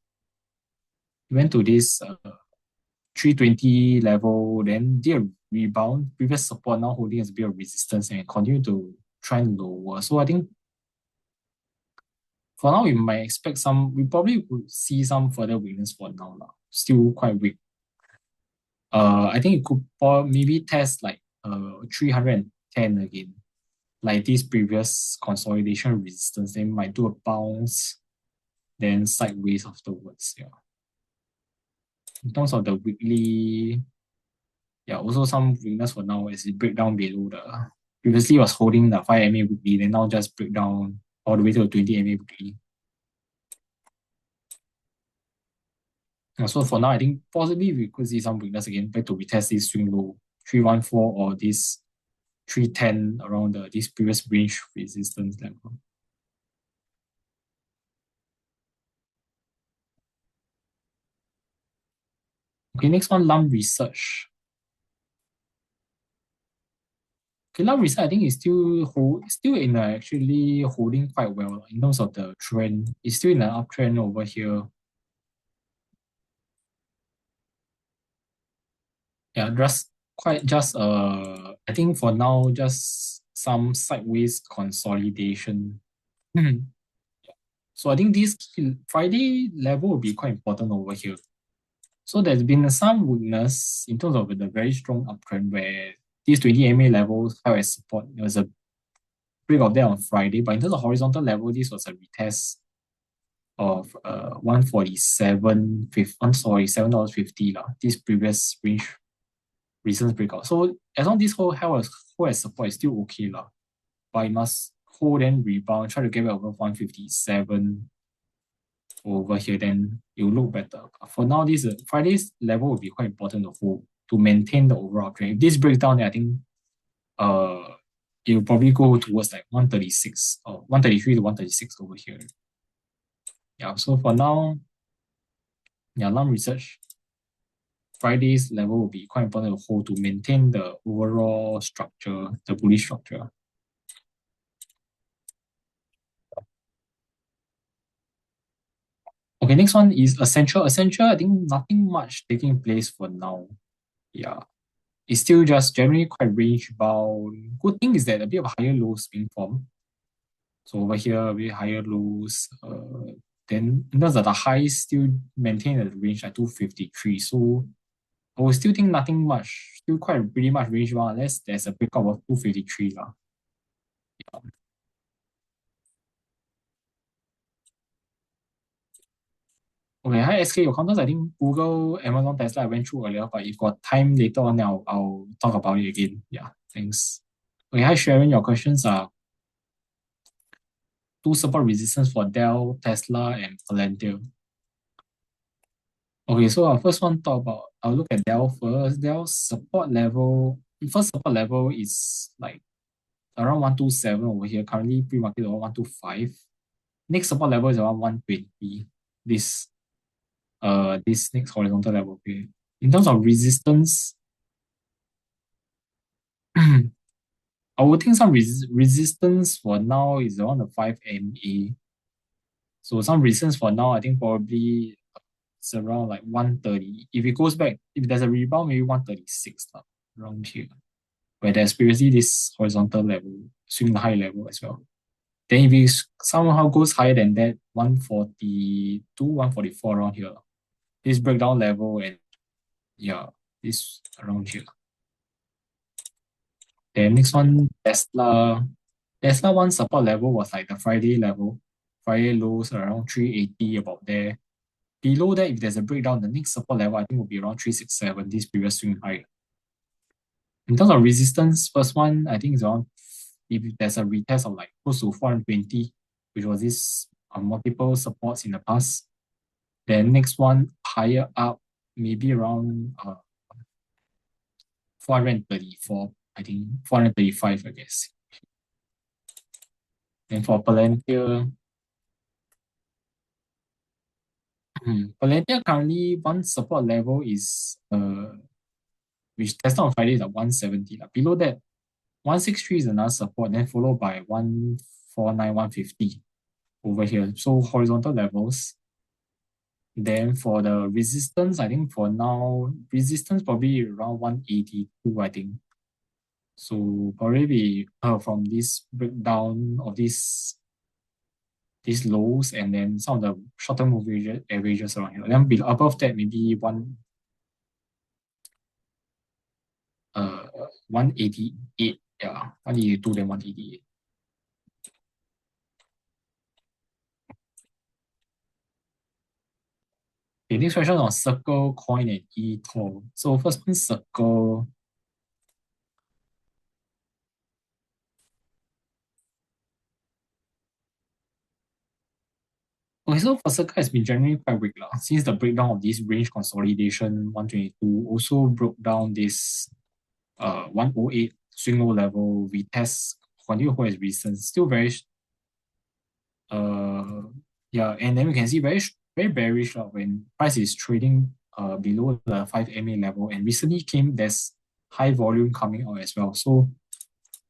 Speaker 1: 320 level, then did a rebound. Previous support now holding as a bit of resistance and continue to trend lower. So I think for now we might expect we probably would see some further weakness for now lah. Still quite weak. I think it could maybe test like 310 again. Like this previous consolidation resistance, they might do a bounce, then sideways afterwards. Yeah. In terms of the weekly, yeah, also some weakness for now as it break down below the previously was holding the 5 MA weekly, then now just break down all the way to the 20 MA weekly. So for now, I think possibly we could see some weakness again, back to retest this swing low 314 or this 310 around this previous range resistance level. Okay, next one, Lum Research. Okay, Lum Research I think is still in actually holding quite well in terms of the trend. It's still in an uptrend over here. Yeah, I think for now just some sideways consolidation. So I think this Friday level will be quite important over here. So there's been some weakness in terms of the very strong uptrend where these 20 MA levels held as support. There was a break of that on Friday, but in terms of horizontal level, this was a retest of 147, I'm sorry, $7.50 lah. This previous range recent breakout. So as long as this hold as support is still okay lah. But it must hold and rebound, try to get back over 157 over here, then it will look better. For now, this Friday's level will be quite important to hold to maintain the overall trend. If this breaks down, then I think it will probably go towards like 136 or 133 to 136 over here. Yeah, so for now, yeah, Lum Research, Friday's level will be quite important to hold to maintain the overall structure, the bullish structure. Okay, next one is Essential. Essential, I think nothing much taking place for now. Yeah. It's still just generally quite range bound. Good thing is that a bit of higher lows being formed. So over here, a bit higher lows. Then in terms of the highs still maintain at the range at 253. So I will still think nothing much, still quite pretty much range bound unless there's a breakout of 253 lah. Yeah. Okay, hi SK, your counters, I think Google, Amazon, Tesla, I went through earlier, but if got time later on, I'll talk about it again. Yeah, thanks. Okay, hi Sharon, your questions are two support resistance for Dell, Tesla, and Palantir. Okay, so our first one I'll look at Dell first. Dell's first support level is like around 127 over here. Currently pre-market around 125. Next support level is around 120. This next horizontal level. Okay. In terms of resistance, I would think some resistance for now is around the 5 MA. So some resistance for now, I think probably it's around like 130. If it goes back, if there's a rebound, maybe 136 around here. Where there's previously this horizontal level, swing high level as well. Then if it somehow goes higher than that, 142, 144 around here. This breakdown level and yeah, this around here. Then next one, Tesla. Tesla one support level was like the Friday level. Friday lows around 380, about there. Below that, if there's a breakdown, the next support level I think will be around 367, this previous swing high. In terms of resistance, first one I think is around, if there's a retest of like close to 420, which was this multiple supports in the past. Then next one higher up, maybe around 434, I think 435, I guess. And for Palantir, Palantir currently one support level is which tested on Friday is at 170. Below that, 163 is another support, then followed by 149, 150 over here. So horizontal levels. Then for the resistance, I think for now, resistance probably around 182, I think. So probably be from this breakdown of these lows and then some of the short-term moving averages around here. Then above that, maybe 188, yeah, 182, then 188. Okay, next question on Circle, Coin, and eToro. So first one, Circle. Okay, so for Circle has been generally quite weak lah. Since the breakdown of this range consolidation 122 also broke down this 108 swing low level retest, continue to hold as recent. Still very uh yeah, and then we can see very bearish when price is trading below the 5 MA level, and recently there's high volume coming out as well. So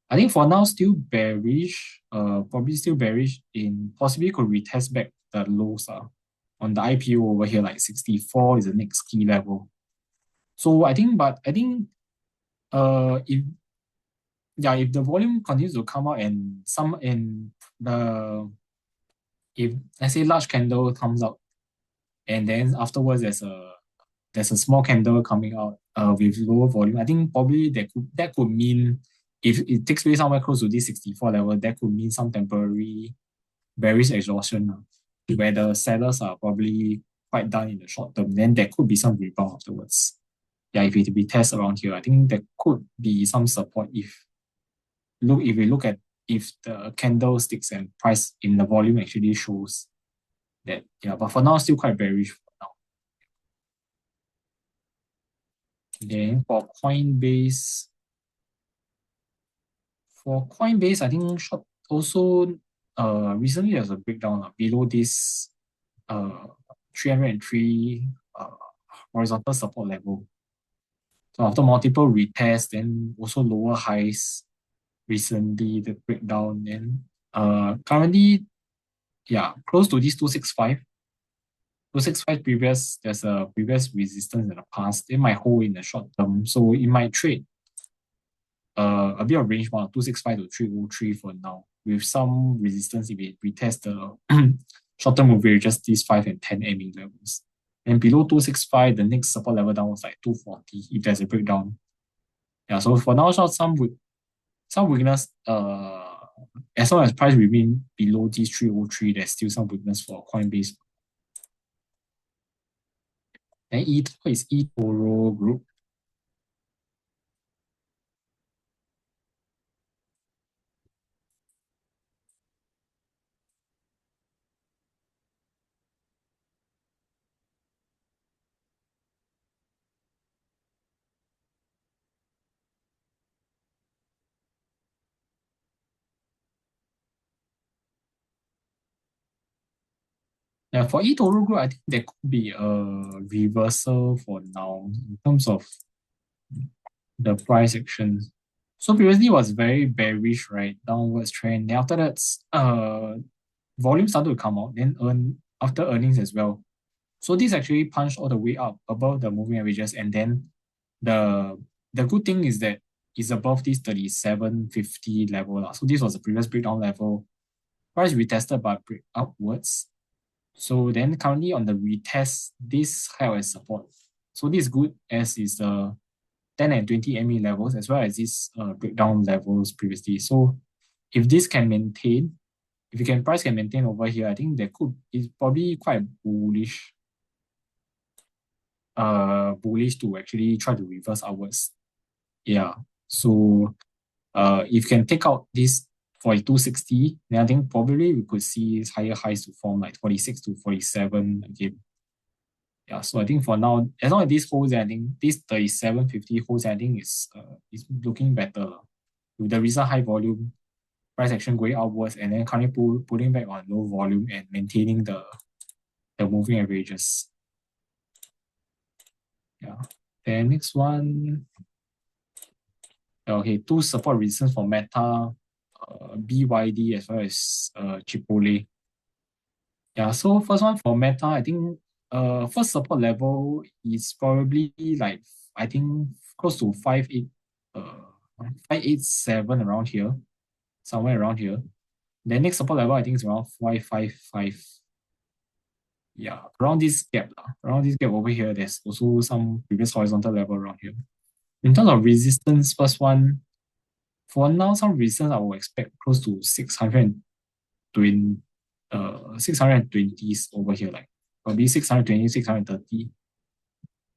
Speaker 1: I think for now still bearish, probably still bearish in possibly could retest back the lows on the IPO over here, like 64 is the next key level. So I think if yeah, if the volume continues to come out and some in the if let's say large candle comes out and then afterwards there's a small candle coming out with lower volume, I think probably that could mean if it takes place somewhere close to this 64 level, that could mean some temporary bearish exhaustion where the sellers are probably quite done in the short term. Then there could be some rebound afterwards. Yeah, if it be test around here, I think there could be some support if we look at if the candlesticks and price in the volume actually shows that. Yeah, but for now still quite bearish for now. Then for Coinbase, I think short also recently there's a breakdown below this 303 horizontal support level. So after multiple retests, then also lower highs recently, the breakdown, then currently, yeah, close to this 265. 265 there's a previous resistance in the past. It might hold in the short term. So it might trade a bit of range bound 265 to 303 for now, with some resistance if it retest the short-term moving just these 5 and 10 MA levels. And below 265, the next support level down was like 240 if there's a breakdown. Yeah, so for now, some weakness. As long as price remain below these 303, there's still some weakness for Coinbase. And eToro is eToro Group. Yeah, for eToro Group, I think there could be a reversal for now in terms of the price action. So previously it was very bearish, right? Downwards trend. Then after that, volume started to come out, then after earnings as well. So this actually punched all the way up above the moving averages, and then the the good thing is that it's above this 3750 level. So this was the previous breakdown level. Price retested but break upwards. So then currently on the retest, this held as support. So this is good as is the 10 and 20 MA levels as well as these breakdown levels previously. So if this can maintain, if you can price can maintain over here, I think there could is probably quite bullish to actually try to reverse upwards. Yeah. So if you can take out this 42.60, then I think probably we could see higher highs to form like 46 to 47 again. Yeah, so I think for now, as long as this holds, I think this 37.50 holds, I think is looking better with the recent high volume price action going outwards and then currently pulling back on low volume and maintaining the moving averages. Yeah. Then next one, okay, two support resistance for Meta, BYD as well as Chipotle. Yeah, so first one for Meta, I think first support level is probably like I think close to 587 around here, somewhere around here. The next support level I think is around 555. Yeah, around this gap, around this gap over here, there's also some previous horizontal level around here. In terms of resistance, first one, for now, some resistance I will expect close to 620, 620s over here, like probably 620, 630,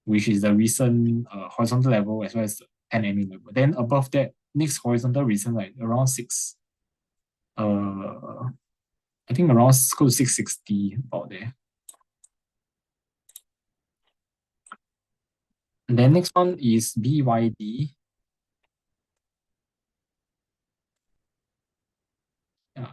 Speaker 1: which is the recent horizontal level as well as the 10 MA level. Then above that, next horizontal resistance like around I think around close to 660 about there. And then next one is BYD. Yeah.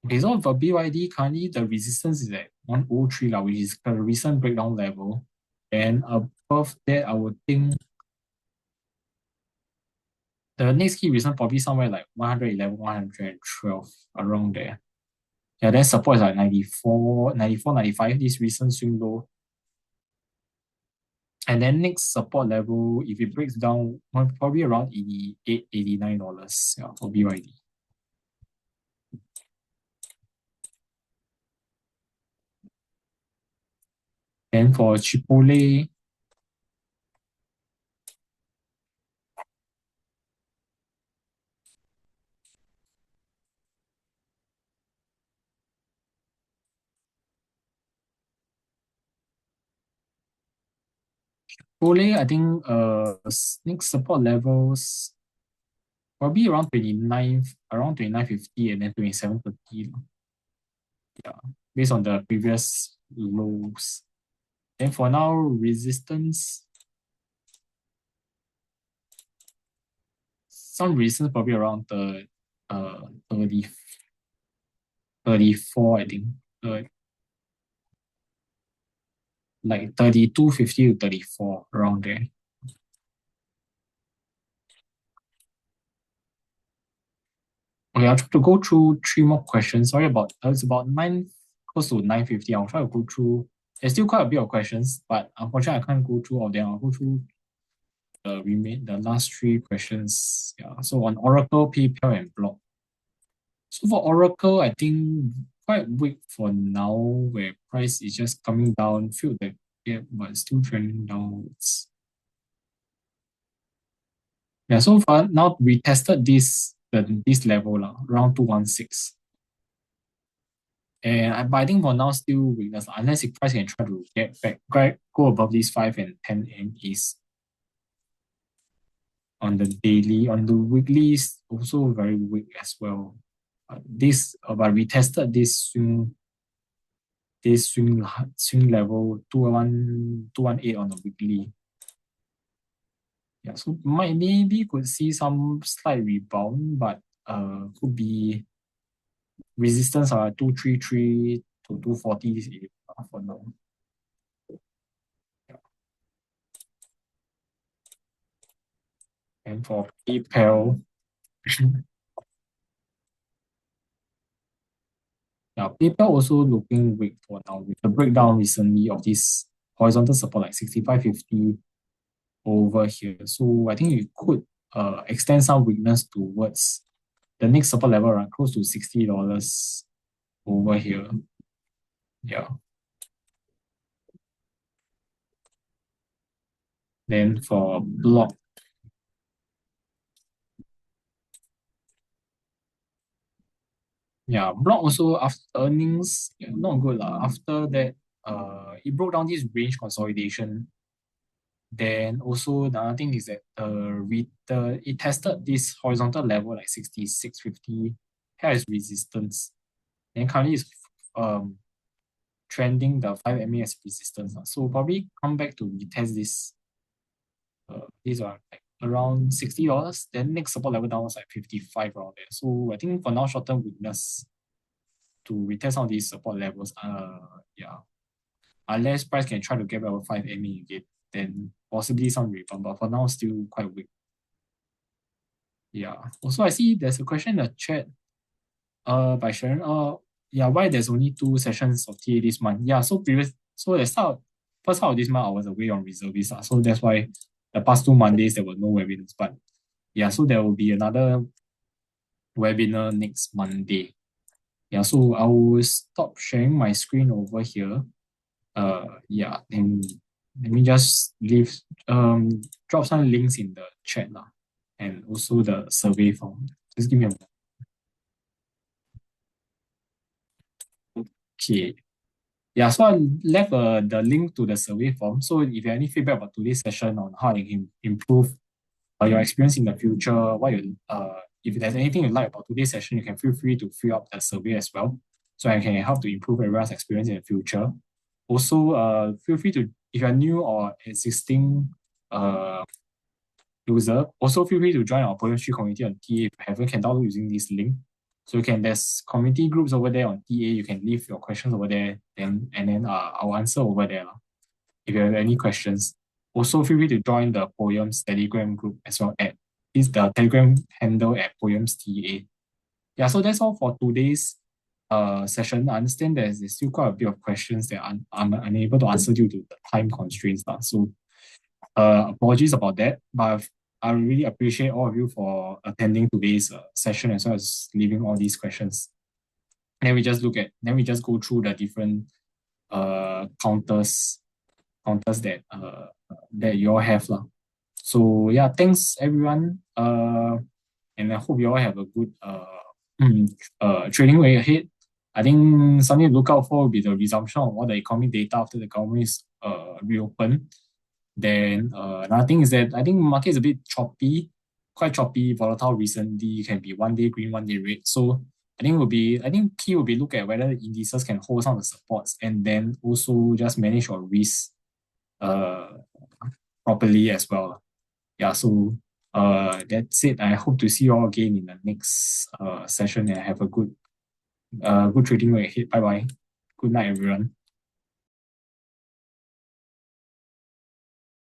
Speaker 1: Okay, so for BYD, currently the resistance is at 103, which is the recent breakdown level. And above that, I would think the next key resistance probably somewhere like 111, 112, around there. Yeah, then support is like 94, 94, 95, this recent swing low. And then next support level, if it breaks down, probably around 88, $89, yeah, for BYD. And for Chipotle, I think next support levels probably around 29, around 29.50 and then 27.30. Yeah, based on the previous lows. Then for now, resistance, some resistance probably around the 30, 34, I think. Like 32.50 to 34, around there. Okay, I'll try to go through three more questions. Sorry about it's about close to 9:50. I'll try to go through. There's still quite a bit of questions, but unfortunately I can't go through all of them. I'll go through the last three questions. Yeah. So on Oracle, PayPal, and Block. So for Oracle, I think quite weak for now, where price is just coming down, feel that gap, but still trending downwards. Yeah, so far now we tested this level around 216. But I think for now still weakness unless the price can try to get back, go above these 5 and 10 MAs on the daily. On the weekly is also very weak as well. But we tested this swing level 218 on the weekly. Yeah, so maybe could see some slight rebound, but could be resistance are 233 to 240 this area for now. Yeah. And for PayPal, yeah, PayPal also looking weak for now with the breakdown recently of this horizontal support like 65.50 over here. So I think you could extend some weakness towards the next support level around close to $60 over here. Yeah. Then for block, yeah, block also after earnings, yeah, not good lah. After that, it broke down this range consolidation. Then also the other thing is that it tested this horizontal level like 66.50 here is resistance. Then currently is trending the 5 MA as resistance. So probably come back to retest this. These are like around $60. Then next support level down was like 55 around there. So I think for now short term weakness to retest some of these support levels. Yeah. Unless price can try to get back over 5 MA again, then possibly some rebound. But for now still quite weak. Yeah. Also I see there's a question in the chat by Sharon. Yeah, why there's only 2 sessions of TA this month? Yeah, so the first half of this month I was away on reservist. So that's why the past 2 Mondays there were no webinars. But yeah, so there will be another webinar next Monday. Yeah, so I will stop sharing my screen over here. Yeah, and let me just drop some links in the chat lah, and also the survey form. Just give me a moment. Okay. Yeah, so I left the link to the survey form. So if you have any feedback about today's session on how you can improve your experience in the future, if there's anything you like about today's session, you can feel free to fill up the survey as well. So I can help to improve everyone's experience in the future. Also, feel free to, if you're new or existing user, also feel free to join our Poem Street community on TA if you haven't, can download using this link. So there's community groups over there on TA. You can leave your questions over there, and then I'll answer over there if you have any questions. Also, feel free to join the Poems Telegram group as well is the Telegram handle at Poems TA. Yeah, so that's all for today's session. I understand there's still quite a bit of questions that I'm unable to answer due to the time constraints. So apologies about that, but I really appreciate all of you for attending today's session as well as leaving all these questions. Then we just go through the different counters that you all have lah. So yeah, thanks everyone. And I hope you all have a good trading way ahead. I think something to look out for will be the resumption of all the economic data after the government is reopened. Then another thing is that I think market is a bit quite choppy, volatile recently. It can be one day green, one day red. So I think key will be look at whether the indices can hold some of the supports and then also just manage your risk properly as well. Yeah, so that's it. I hope to see you all again in the next session and have a good trading week ahead. Bye bye. Good night, everyone.